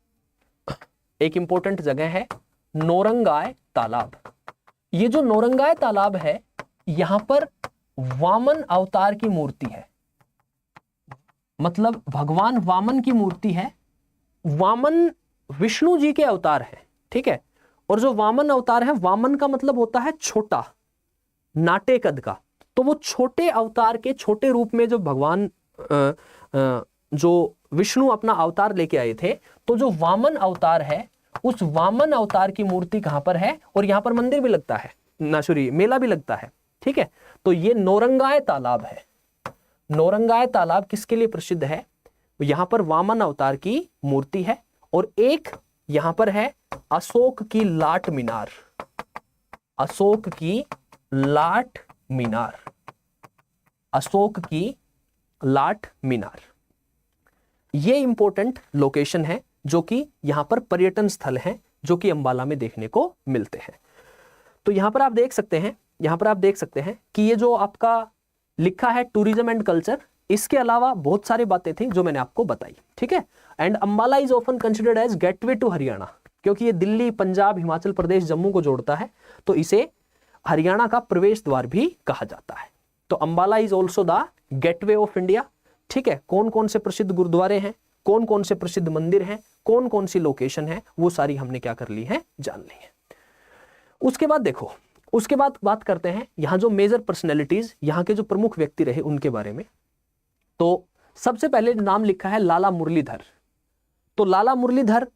एक इंपॉर्टेंट जगह है नौरंगाय तालाब। ये जो नौरंगाय तालाब है, यहां पर वामन अवतार की मूर्ति है, मतलब भगवान वामन की मूर्ति है। वामन विष्णु जी के अवतार है। ठीक है, और जो वामन अवतार है, वामन का मतलब होता है छोटा, नाटे कद का। तो वो छोटे अवतार के छोटे रूप में जो भगवान जो विष्णु अपना अवतार लेके आए थे, तो जो वामन अवतार है, उस वामन अवतार की मूर्ति कहां पर है, और यहां पर मंदिर भी लगता है, मेला भी लगता है। ठीक है, तो ये नौरंगाय तालाब है। नौरंगाय तालाब किसके लिए प्रसिद्ध है, यहां पर वामन अवतार की मूर्ति है, और एक यहां पर है अशोक की लाट मीनार। अशोक की लाट मीनार, अशोक की लाट मीनार। ये इंपॉर्टेंट लोकेशन है जो कि यहां पर पर्यटन स्थल हैं जो कि अंबाला में देखने को मिलते हैं। तो यहां पर आप देख सकते हैं, यहां पर आप देख सकते हैं कि ये जो आपका लिखा है टूरिज्म एंड कल्चर, इसके अलावा बहुत सारी बातें थी जो मैंने आपको बताई, ठीक है। And Ambala is often considered as gateway to Haryana, क्योंकि ये दिल्ली, पंजाब, हिमाचल प्रदेश, जम्मू को जोड़ता है, तो इसे हरियाणा का प्रवेश द्वार भी कहा जाता है। तो Ambala is also the gateway of India, ठीक है। कौन कौन से प्रसिद्ध गुरुद्वारे हैं, कौन कौन से प्रसिद्ध मंदिर हैं, कौन कौन सी लोकेशन है, वो सारी हमने क्या कर ली है, जान ली है। उसके बाद देखो, उसके बाद बात करते हैं यहाँ जो मेजर पर्सनैलिटीज, यहाँ के जो प्रमुख व्यक्ति रहे उनके बारे में। तो सबसे पहले नाम लिखा है लाला मुरलीधर। तो Lala Murlidhar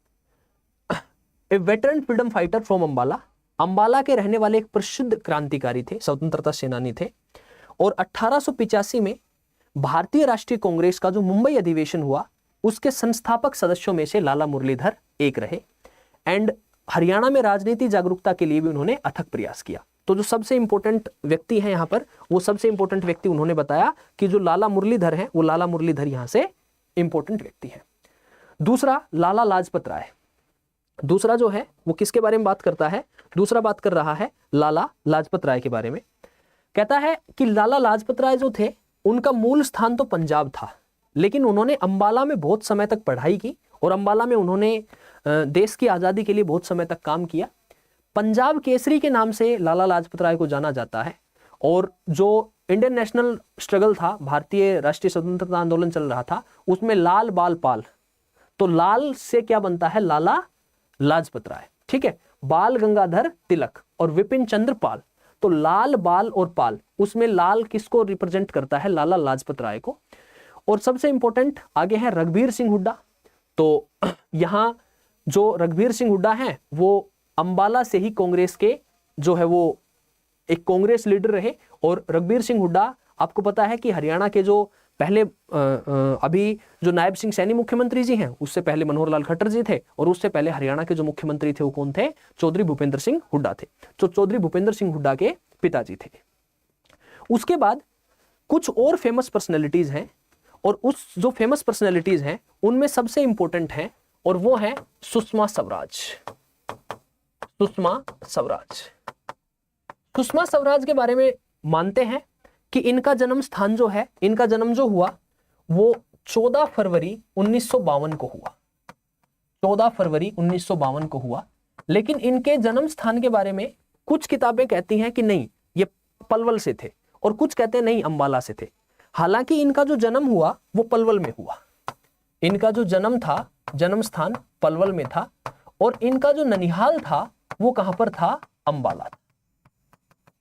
a veteran freedom fighter from Ambala, Ambala के रहने वाले एक प्रसिद्ध क्रांतिकारी थे, स्वतंत्रता सेनानी थे। और 1885 में भारतीय राष्ट्रीय कांग्रेस का जो मुंबई अधिवेशन हुआ उसके संस्थापक सदस्यों में से लाला मुरलीधर एक रहे। एंड हरियाणा में राजनीति जागरूकता के लिए भी उन्होंने अथक प्रयास किया। तो जो सबसे इंपॉर्टेंट व्यक्ति हैं यहाँ पर, वो सबसे इंपॉर्टेंट व्यक्ति उन्होंने बताया कि जो लाला मुरलीधर हैं, वो लाला मुरलीधर यहाँ से इंपॉर्टेंट व्यक्ति हैं। दूसरा लाला लाजपत राय। दूसरा जो है वो किसके बारे में बात करता है, दूसरा बात कर रहा है लाला लाजपत राय के बारे में। कहता है कि लाला लाजपत राय जो थे उनका मूल स्थान तो पंजाब था, लेकिन उन्होंने अंबाला में बहुत समय तक पढ़ाई की और अंबाला में उन्होंने देश की आज़ादी के लिए बहुत समय तक काम किया। पंजाब केसरी के नाम से लाला लाजपत राय को जाना जाता है। और जो इंडियन नेशनल स्ट्रगल था, भारतीय राष्ट्रीय स्वतंत्रता आंदोलन चल रहा था, उसमें लाल बाल पाल, तो लाल से क्या बनता है, लाला लाजपत राय, ठीक है। बाल गंगाधर तिलक और विपिन चंद्र पाल, तो लाल, बाल और पाल, उसमें लाल किसको रिप्रेजेंट करता है, लाला लाजपत राय को। और सबसे इंपॉर्टेंट आगे है रघुवीर सिंह हुड्डा। तो यहाँ जो रघुवीर सिंह हुड्डा हैं वो अंबाला से ही कांग्रेस के जो है वो एक कांग्रेस लीडर रहे। और रघुवीर सिंह हुड्डा, आपको पता है कि हरियाणा के जो पहले अभी जो नायब सिंह सैनी मुख्यमंत्री जी हैं, उससे पहले मनोहर लाल खट्टर जी थे, और उससे पहले हरियाणा के जो मुख्यमंत्री थे वो कौन थे, चौधरी भूपेंद्र सिंह हुड्डा थे। तो चौधरी भूपेंद्र सिंह हुड्डा के पिताजी थे। उसके बाद कुछ और फेमस पर्सनैलिटीज हैं, और उस जो फेमस पर्सनैलिटीज हैं उनमें सबसे इंपॉर्टेंट हैं, और वो हैं सुषमा स्वराज। सुषमा स्वराज, सुषमा स्वराज के बारे में मानते हैं कि इनका जन्म स्थान जो है, इनका जन्म जो हुआ वो 14 फरवरी 1952 को हुआ, 14 फरवरी 1952 को हुआ। लेकिन इनके जन्म स्थान के बारे में कुछ किताबें कहती हैं कि नहीं, ये पलवल से थे, और कुछ कहते हैं नहीं, अंबाला से थे। हालांकि इनका जो जन्म हुआ वो पलवल में हुआ, इनका जो जन्म था, जन्म स्थान पलवल में था, और इनका जो ननिहाल था वो कहां पर था, अंबाला था,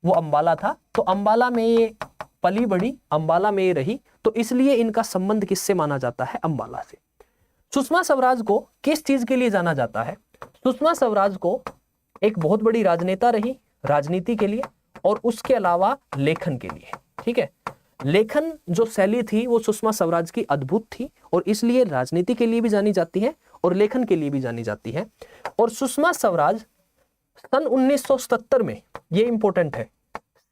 वो अंबाला था। तो अंबाला में ये पली बड़ी, अंबाला में ये रही, तो इसलिए इनका संबंध किससे माना जाता है, अंबाला से। सुषमा स्वराज को किस चीज के लिए जाना जाता है, सुषमा स्वराज को एक बहुत बड़ी राजनेता रही, राजनीति के लिए, और उसके अलावा लेखन के लिए, ठीक है। लेखन जो शैली थी वो सुषमा स्वराज की अद्भुत थी, और इसलिए राजनीति के लिए भी जानी जाती है और लेखन के लिए भी जानी जाती है। और सुषमा स्वराज सन 1977 में, ये इंपॉर्टेंट है,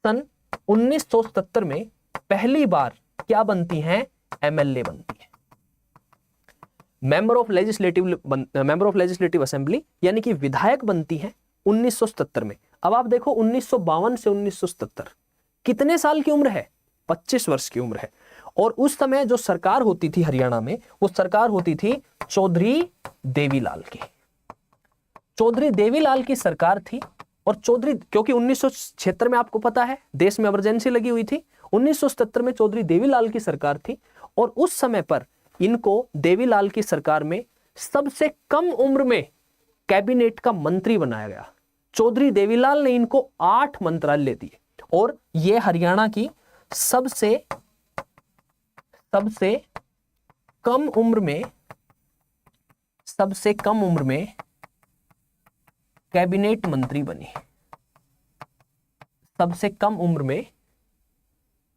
सन 1977 में पहली बार क्या बनती हैं, एमएलए बनती है, मेंबर ऑफ लेजिस्लेटिव असेंबली, यानी कि विधायक बनती है 1977 में। अब आप देखो 1952 से 1977 कितने साल की उम्र है, 25 वर्ष की उम्र है। और उस समय जो सरकार होती थी हरियाणा में, वो सरकार होती थी चौधरी देवीलाल की, चौधरी देवीलाल की सरकार थी। और चौधरी, क्योंकि 1976 में आपको पता है देश में इमरजेंसी लगी हुई थी, 1977 में चौधरी देवीलाल की सरकार थी, और उस समय पर इनको देवीलाल की सरकार में सबसे कम उम्र में कैबिनेट का मंत्री बनाया गया। चौधरी देवीलाल ने इनको 8 मंत्रालय दिए, और यह हरियाणा की सबसे कम उम्र में कैबिनेट मंत्री बनी, सबसे कम उम्र में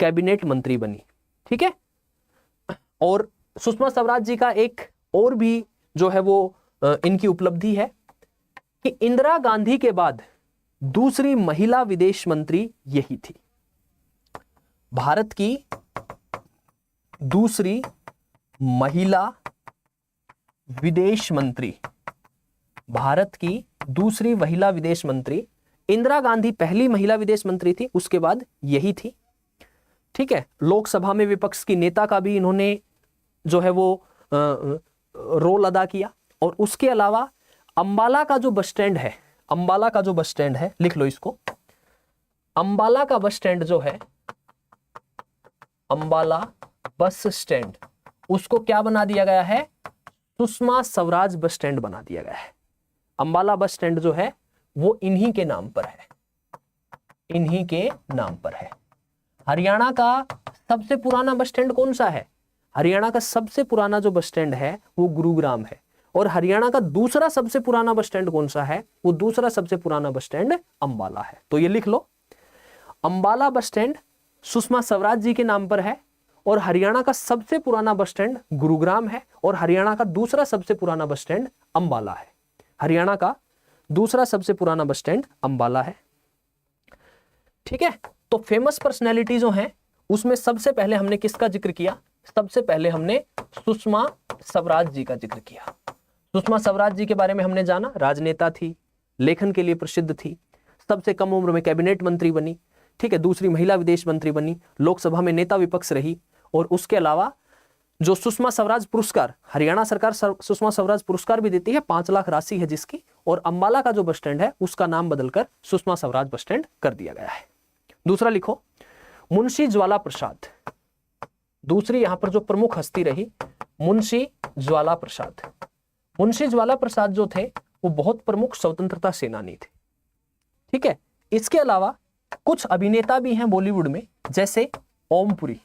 कैबिनेट मंत्री बनी, ठीक है। और सुषमा स्वराज जी का एक और भी जो है वो इनकी उपलब्धि है कि इंदिरा गांधी के बाद दूसरी महिला विदेश मंत्री यही थी, भारत की दूसरी महिला विदेश मंत्री, भारत की दूसरी महिला विदेश मंत्री। इंदिरा गांधी पहली महिला विदेश मंत्री थी, उसके बाद यही थी। ठीक है, लोकसभा में विपक्ष की नेता का भी इन्होंने जो है वो रोल अदा किया। और उसके अलावा अंबाला का जो बस स्टैंड है, अंबाला का जो बस स्टैंड है, लिख लो इसको, अंबाला का बस स्टैंड जो है, अंबाला बस स्टैंड, उसको क्या बना दिया गया है, सुषमा स्वराज बस स्टैंड बना दिया गया है। अंबाला बस स्टैंड जो है वो इन्हीं के नाम पर है, इन्हीं के नाम पर है। हरियाणा का सबसे पुराना बस स्टैंड कौन सा है, हरियाणा का सबसे पुराना जो बस स्टैंड है वो गुरुग्राम है। और हरियाणा का दूसरा सबसे पुराना बस स्टैंड कौन सा है, वो दूसरा सबसे पुराना बस स्टैंड अंबाला है। तो ये लिख लो, अंबाला बस स्टैंड सुषमा स्वराज जी के नाम पर है, और हरियाणा का सबसे पुराना बस स्टैंड गुरुग्राम है, और हरियाणा का दूसरा सबसे पुराना बस स्टैंड अंबाला है। हरियाणा का दूसरा सबसे पुराना बस स्टैंड अंबाला है। ठीक है, तो फेमस पर्सनैलिटी जो हैं उसमें सबसे पहले हमने किसका जिक्र किया, सबसे पहले हमने सुषमा स्वराज जी का जिक्र किया। सुषमा स्वराज जी के बारे में हमने जाना, राजनेता थी, लेखन के लिए प्रसिद्ध थी, सबसे कम उम्र में कैबिनेट मंत्री बनी, ठीक है, दूसरी महिला विदेश मंत्री बनी, लोकसभा में नेता विपक्ष रही। और उसके अलावा जो सुषमा स्वराज पुरस्कार, हरियाणा सरकार सुषमा स्वराज पुरस्कार भी देती है, 5 लाख राशि है जिसकी, और अंबाला का जो बस स्टैंड है उसका नाम बदलकर सुषमा स्वराज बस स्टैंड कर दिया गया है। दूसरा लिखो, मुंशी ज्वाला प्रसाद, दूसरी यहां पर जो प्रमुख हस्ती रही, मुंशी ज्वाला प्रसाद। मुंशी ज्वाला प्रसाद जो थे वो बहुत प्रमुख स्वतंत्रता सेनानी थे। ठीक है, इसके अलावा कुछ अभिनेता भी हैं बॉलीवुड में, जैसे ओमपुरी,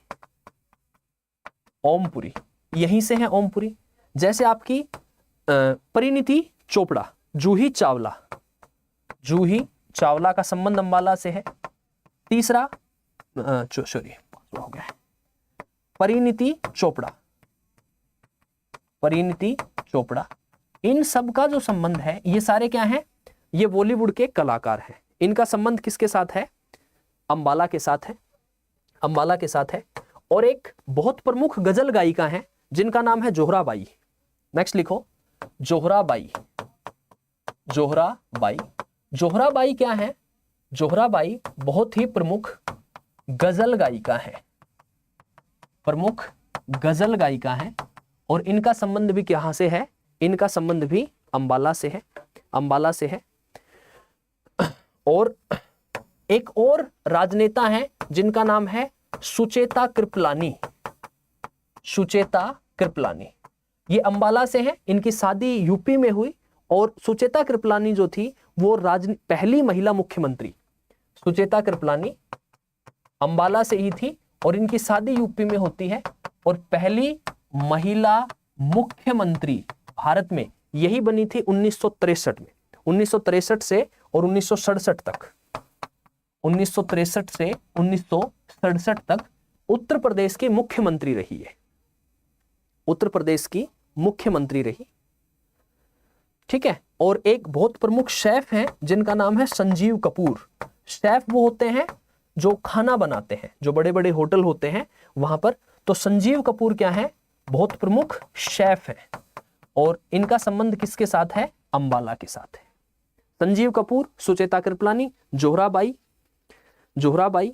ओमपुरी यहीं से है ओमपुरी, जैसे आपकी परिणीति चोपड़ा, जूही चावला, जूही चावला का संबंध अंबाला से है। तीसरा सॉरी हो गया, परिणीति चोपड़ा, परिणीति चोपड़ा, इन सब का जो संबंध है, ये सारे क्या हैं, ये बॉलीवुड के कलाकार हैं। इनका संबंध किसके साथ है, अंबाला के साथ है, अंबाला के साथ है। और एक बहुत प्रमुख गजल गायिका है जिनका नाम है जोहराबाई। नेक्स्ट लिखो, जोहराबाई, जोहराबाई। जोहराबाई क्या है, जोहराबाई बहुत ही प्रमुख गजल गायिका है, प्रमुख गजल गायिका है। और इनका संबंध भी कहां से है, इनका संबंध भी अंबाला से है, अंबाला से है। और एक और राजनेता है जिनका नाम है सुचेता कृपलानी, सुचेता कृपलानी, ये अंबाला से है, इनकी शादी यूपी में हुई। और सुचेता कृपलानी जो थी वो पहली महिला मुख्यमंत्री, सुचेता कृपलानी अंबाला से ही थी, और इनकी शादी यूपी में होती है। और पहली महिला मुख्यमंत्री भारत में यही बनी थी 1963 में, 1963 से और 1967 तक, 1963 से 1967 तक उत्तर प्रदेश की मुख्यमंत्री रही है, उत्तर प्रदेश की मुख्यमंत्री रही। ठीक है, और एक बहुत प्रमुख शेफ हैं जिनका नाम है संजीव कपूर। शेफ वो होते हैं जो खाना बनाते हैं, जो बड़े बड़े होटल होते हैं वहां पर। तो संजीव कपूर क्या है, बहुत प्रमुख शेफ है, और इनका संबंध किसके साथ है, अंबाला के साथ है। संजीव कपूर, सुचेता कृपलानी, जोहराबाई, जोहराबाई,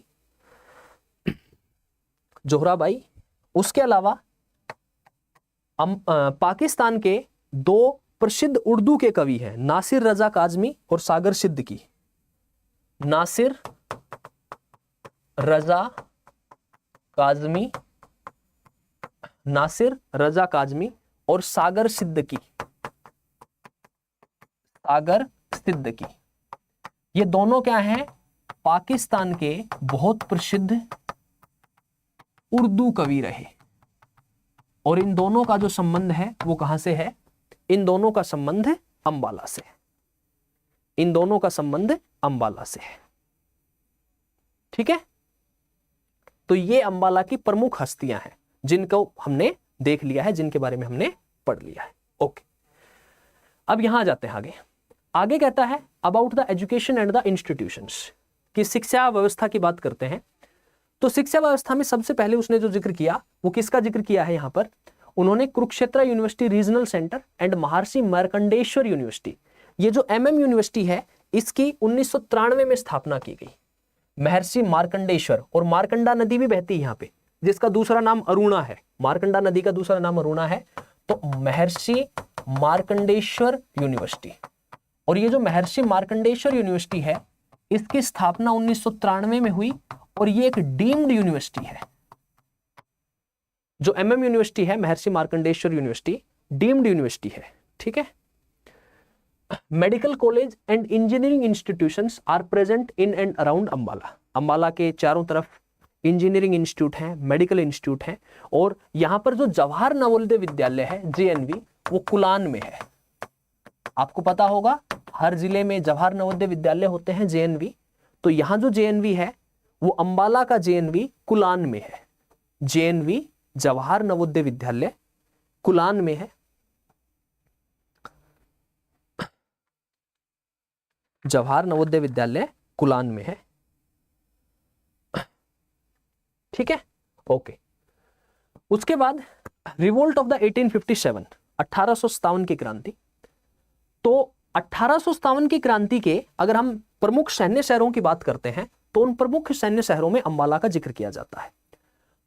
जोहराबाई। उसके अलावा पाकिस्तान के 2 प्रसिद्ध उर्दू के कवि हैं, नासिर रजा काज़मी और सागर सिद्दीकी। नासिर रजा काज़मी, नासिर रजा काज़मी और सागर सिद्दीकी, सागर सिद्दीकी, ये दोनों क्या हैं, पाकिस्तान के बहुत प्रसिद्ध उर्दू कवि रहे। और इन दोनों का जो संबंध है वो कहां से है, इन दोनों का संबंध अंबाला से है, इन दोनों का संबंध अंबाला से है। ठीक है, तो ये अंबाला की प्रमुख हस्तियां हैं जिनको हमने देख लिया है, जिनके बारे में हमने पढ़ लिया है। ओके, अब यहां आ जाते हैं आगे। आगे कहता है about the education and the institutions, कि शिक्षा व्यवस्था की बात करते हैं। तो शिक्षा व्यवस्था में सबसे पहले उसने जो जिक्र किया वो किसका जिक्र किया है, यहां पर उन्होंने Kurukshetra university regional centre and Maharshi Markandeshwar university, ये जो MM यूनिवर्सिटी है इसकी 1993 में स्थापना की गई। महर्षि मार्कंडेश्वर, और मार्कंडा नदी भी बहती है यहाँ पे, जिसका दूसरा नाम अरुणा है। मार्कंडा नदी का दूसरा नाम अरुणा है। तो महर्षि मार्कंडेश्वर यूनिवर्सिटी, और ये जो महर्षि मार्कंडेश्वर यूनिवर्सिटी है इसकी स्थापना 1993 में हुई, और ये एक डीम्ड यूनिवर्सिटी है। जो MM यूनिवर्सिटी है, महर्षि मार्कंडेश्वर यूनिवर्सिटी, डीम्ड यूनिवर्सिटी है। ठीक है। Medical college and engineering institutions are present in and around Ambala. Ambala के चारों तरफ इंजीनियरिंग इंस्टीट्यूट हैं, मेडिकल इंस्टीट्यूट हैं, और यहां पर जो जवाहर नवोदय विद्यालय है JNV वो कुलान में है। आपको पता होगा हर जिले में जवाहर नवोदय विद्यालय होते हैं JNV, तो यहां जो JNV है वो अंबाला का JNV कुलान में है। JNV जवाहर नवोदय विद्यालय कुलान में है। जवाहर नवोदय विद्यालय कुलान में है। ठीक है, ओके। उसके बाद रिवोल्ट ऑफ द 1857, 1857 की क्रांति। तो 1857 की क्रांति के अगर हम प्रमुख सैन्य शहरों की बात करते हैं तो उन प्रमुख सैन्य शहरों में अंबाला का जिक्र किया जाता है।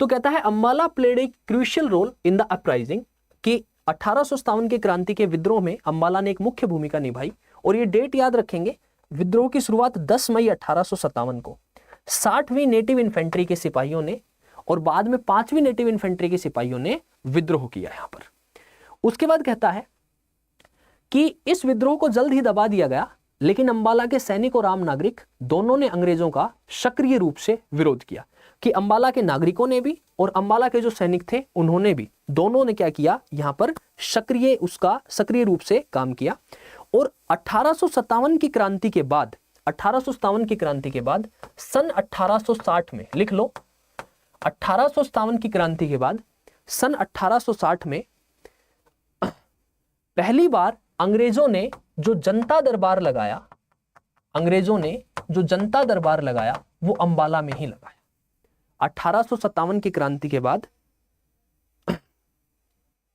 तो कहता है Ambala played a crucial role in the uprising, कि 1857 की क्रांति के विद्रोह में अंबाला ने एक मुख्य भूमिका निभाई। और ये डेट याद रखेंगे, विद्रोह की शुरुआत 10 मई 1857 को 60वीं नेटिव इन्फेंट्री के सिपाहियों ने और बाद में 5वीं नेटिव इन्फेंट्री के सिपाहियों ने विद्रोह किया यहां पर। उसके बाद कहता है कि इस विद्रोह को जल्द ही दबा दिया गया, लेकिन अंबाला के सैनिक और आम नागरिक दोनों ने अंग्रेजों का सक्रिय रूप से विरोध किया। कि अंबाला के नागरिकों ने भी और अंबाला के जो सैनिक थे उन्होंने भी, दोनों ने क्या किया, यहां पर सक्रिय रूप से काम किया। और 1857 की क्रांति के बाद, 1857 की क्रांति के बाद सन 1860 में, लिख लो, 1857 की क्रांति के बाद सन 1860 में पहली बार अंग्रेजों ने जो जनता दरबार लगाया, वो अंबाला में ही लगाया। 1857 की क्रांति के बाद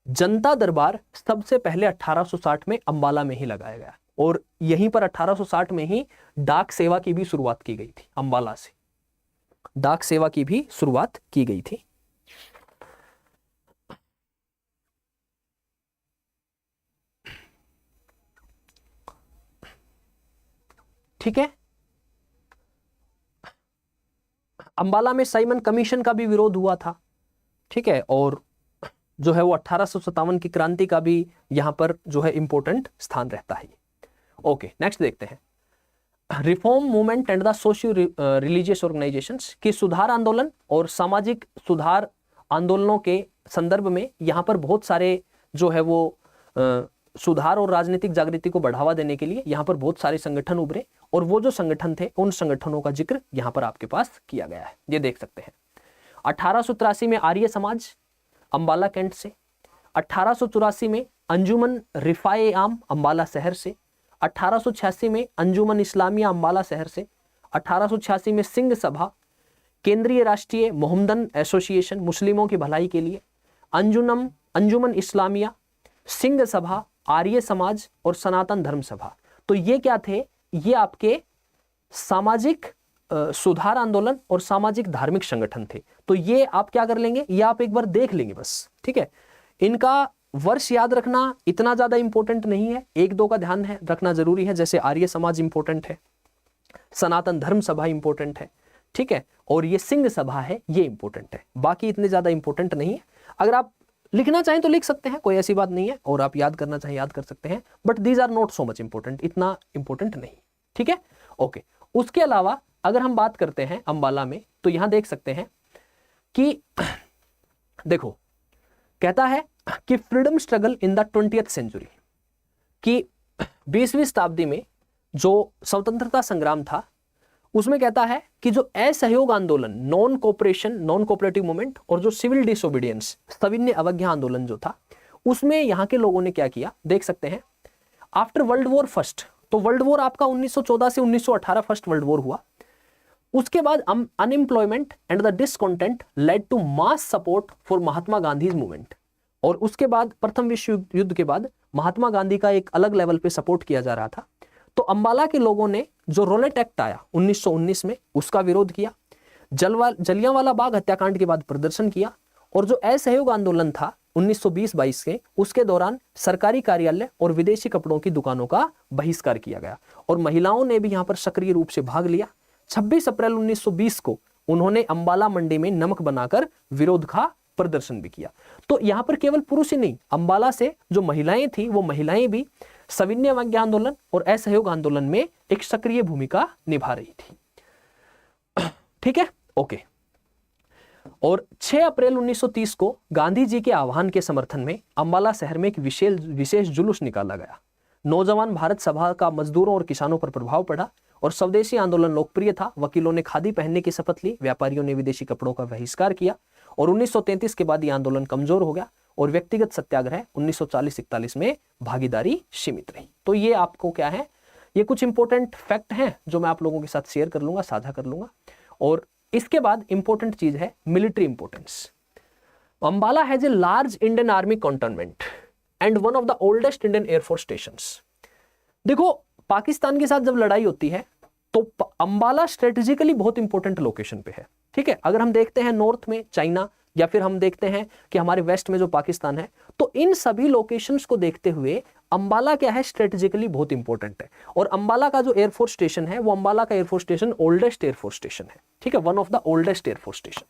जनता दरबार सबसे पहले 1860 में अंबाला में ही लगाया गया, और यहीं पर 1860 में ही डाक सेवा की भी शुरुआत की गई थी। अंबाला से डाक सेवा की भी शुरुआत की गई थी। ठीक है। अंबाला में साइमन कमीशन का भी विरोध हुआ था। ठीक है, और जो है वो 1857 की क्रांति का भी यहां पर जो है इंपॉर्टेंट स्थान रहता है। ओके, नेक्स्ट देखते हैं। Reform movement and the socio religious organisations, की सुधार आंदोलन और सामाजिक सुधार आंदोलनों के संदर्भ में यहां पर बहुत सारे जो है वो सुधार और राजनीतिक जागृति को बढ़ावा देने के लिए यहां पर बहुत सारे संगठन उभरे, और वो जो संगठन थे उन संगठनों का जिक्र यहां पर आपके पास किया गया है, ये देख सकते हैं। 1883 में आर्य समाज अंबाला कैंट से, 1884 में अंजुमन रिफाए आम अंबाला शहर से, 1886 में अंजुमन इस्लामिया अंबाला शहर से, 1886 में सिंह सभा, केंद्रीय राष्ट्रीय मोहम्मदन एसोसिएशन मुस्लिमों की भलाई के लिए, अंजुमन इस्लामिया, सिंह सभा, आर्य समाज और सनातन धर्म सभा। तो ये क्या थे, ये आपके सामाजिक सुधार आंदोलन और सामाजिक धार्मिक संगठन थे। तो ये आप क्या कर लेंगे, ये आप एक बार देख लेंगे बस। ठीक है, इनका वर्ष याद रखना इतना ज्यादा इंपॉर्टेंट नहीं है, एक दो का ध्यान है रखना जरूरी है, जैसे आर्य समाज इंपॉर्टेंट है, सनातन धर्म सभा इंपॉर्टेंट है। ठीक है, और ये सिंह सभा है, ये इंपॉर्टेंट है, बाकी इतने ज्यादा इंपॉर्टेंट नहीं है। अगर आप लिखना चाहें तो लिख सकते हैं, कोई ऐसी बात नहीं है, और आप याद करना चाहें याद कर सकते हैं, but these are not so much important, इतना इंपॉर्टेंट नहीं। ठीक है, ओके। उसके अलावा अगर हम बात करते हैं अंबाला में, तो यहां देख सकते हैं कि देखो कहता है कि freedom struggle in the 20th century, कि 20वीं शताब्दी में जो स्वतंत्रता संग्राम था उसमें कहता है कि जो असहयोग आंदोलन, नॉन कोऑपरेटिव मूवमेंट, और जो सिविल डिसोबीडियंस, सविनय अवज्ञा आंदोलन जो था, उसमें यहां के लोगों ने क्या किया, देख सकते हैं। आफ्टर वर्ल्ड वॉर फर्स्ट, तो वर्ल्ड वॉर आपका 1914 से 1918 फर्स्ट वर्ल्ड वॉर हुआ। उसके बाद unemployment and the discontent led to mass support for Mahatma Gandhi's movement, और उसके बाद प्रथम विश्व युद्ध के बाद महात्मा गांधी का एक अलग लेवल पे सपोर्ट किया जा रहा था। तो अंबाला के लोगों ने जो रोलेट एक्ट आया 1919 में उसका विरोध किया, जलियांवाला बाग हत्याकांड के बाद प्रदर्शन किया, और जो असहयोग आंदोलन था 1920-22 के, उसके दौरान सरकारी कार्यालय और विदेशी कपड़ों की दुकानों का बहिष्कार किया गया और महिलाओं ने भी यहां पर सक्रिय रूप से भाग लिया। 26 अप्रैल 1920 को उन्होंने अंबाला मंडी में नमक बनाकर विरोध का प्रदर्शन भी किया। तो यहां पर केवल पुरुष ही नहीं, अंबाला से जो महिलाएं थी वो महिलाएं भी सविनय अवज्ञा आंदोलन और असहयोग आंदोलन में एक सक्रिय भूमिका निभा रही थी। ठीक है, ओके। और 6 अप्रैल 1930 को गांधी जी के आह्वान के समर्थन में अंबाला शहर में एक विशेष जुलूस निकाला गया। नौजवान भारत सभा का मजदूरों और किसानों पर प्रभाव पड़ा और स्वदेशी आंदोलन लोकप्रिय था। वकीलों ने खादी पहनने की शपथ ली, व्यापारियों ने विदेशी कपड़ों का बहिष्कार किया और 1933 के बाद यह आंदोलन कमजोर हो गया और व्यक्तिगत सत्याग्रह 1940-41 में भागीदारी सीमित रही। तो ये आपको क्या है, ये कुछ इंपॉर्टेंट फैक्ट हैं जो मैं आप लोगों के साथ शेयर कर लूंगा, साझा कर लूंगा। और इसके बाद इंपॉर्टेंट चीज है military importance. Ambala has a large Indian army cantonment and one of the oldest Indian air force stations. देखो, पाकिस्तान के साथ जब लड़ाई होती है तो अंबाला स्ट्रेटेजिकली बहुत इंपॉर्टेंट लोकेशन पे है। ठीक है, अगर हम देखते हैं नॉर्थ में चाइना या फिर हम देखते हैं कि हमारे वेस्ट में जो पाकिस्तान है, तो इन सभी लोकेशंस को देखते हुए अंबाला क्या है, स्ट्रेटेजिकली बहुत इंपॉर्टेंट है। और अंबाला का जो एयरफोर्स स्टेशन है वो अंबाला का air force station oldest air force station है। ठीक है, one of the oldest air force station.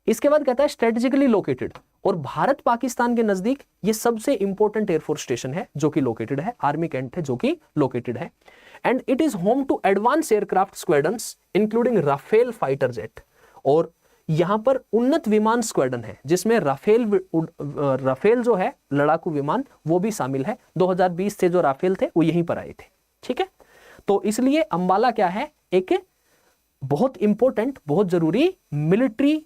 इसके बाद कहता है स्ट्रेटेजिकली लोकेटेड, और भारत पाकिस्तान के नजदीक ये सबसे इंपॉर्टेंट एयरफोर्स स्टेशन है जो कि लोकेटेड है, आर्मी कैंट है जो कि लोकेटेड है। And it is home to advance aircraft squadrons including Rafale fighter jet. और यहां पर उन्नत विमान स्क्वाड्रन है जिसमें राफेल जो है लड़ाकू विमान वो भी शामिल है। 2020 से जो राफेल थे वो यहीं पर आए थे। ठीक है, तो इसलिए अंबाला क्या है, एक बहुत इंपॉर्टेंट, बहुत जरूरी मिलिट्री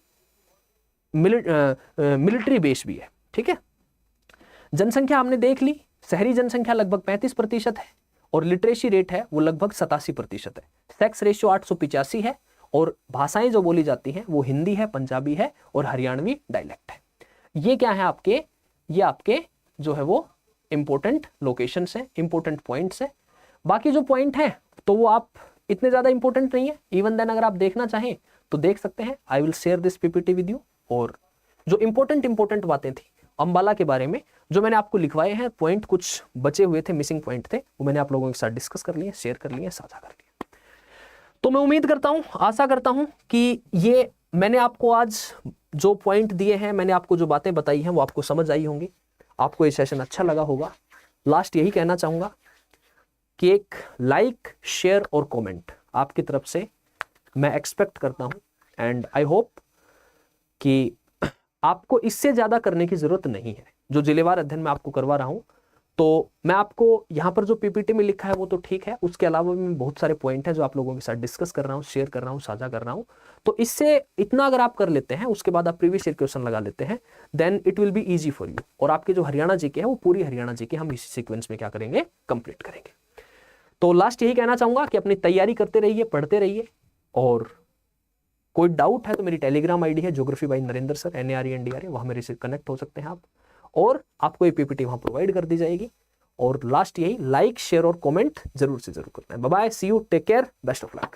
बेस भी है। ठीक है, जनसंख्या हमने देख ली, शहरी जनसंख्या लगभग 35% है और लिटरेसी रेट है वो लगभग 87% है। सेक्स रेशियो 885 है और भाषाएं जो बोली जाती हैं वो हिंदी है, पंजाबी है और हरियाणवी डायलेक्ट है। ये क्या है आपके, ये आपके जो है वो इंपॉर्टेंट लोकेशंस हैं, इंपॉर्टेंट पॉइंट्स हैं। बाकी जो पॉइंट हैं तो वो आप इतने ज्यादा इंपॉर्टेंट नहीं है। इवन देन अगर आप देखना चाहें तो देख सकते हैं। I will share this PPT with you. और जो इंपॉर्टेंट बातें थी अंबाला के बारे में जो मैंने आपको लिखवाए हैं पॉइंट, कुछ बचे हुए थे, मिसिंग पॉइंट थे, वो मैंने आप लोगों के साथ डिस्कस कर लिए, शेयर कर लिए, साझा कर लिए। तो मैं उम्मीद करता हूं, आशा करता हूं कि ये मैंने आपको आज जो पॉइंट दिए हैं, मैंने आपको जो बातें बताई हैं वो आपको समझ आई होंगी, आपको ये सेशन अच्छा लगा होगा। लास्ट यही कहना चाहूंगा कि एक लाइक, शेयर और कमेंट आपकी तरफ से मैं एक्सपेक्ट करता हूं। एंड आई होप कि आपको इससे ज्यादा करने की जरूरत नहीं है। जो जिलेवार अध्ययन मैं आपको करवा रहा हूं, तो मैं आपको यहाँ पर जो पीपीटी में लिखा है वो तो ठीक है, उसके अलावा भी बहुत सारे पॉइंट है जो आप लोगों के साथ डिस्कस कर रहा हूँ, शेयर कर रहा हूँ, साझा कर रहा हूँ। तो इससे इतना अगर आप कर लेते हैं, उसके बाद आप प्रीवियस ईयर क्वेश्चन लगा लेते हैं, then it will be easy for you. और आपके जो हरियाणा जीके है वो पूरी हरियाणा जीके हम इसी सीक्वेंस में क्या करेंगे, कंप्लीट करेंगे। तो लास्ट यही कहना चाहूंगा कि अपनी तैयारी करते रहिए, पढ़ते रहिए। और कोई डाउट है तो मेरी टेलीग्राम आईडी है geography bye Narendra sir, NARENDRA, वहां मेरे से कनेक्ट हो सकते हैं आप, और आपको ये पीपीटी वहां प्रोवाइड कर दी जाएगी। और लास्ट यही, लाइक, शेयर और कमेंट जरूर से जरूर करना है। Bye bye, see you, take care, best of luck.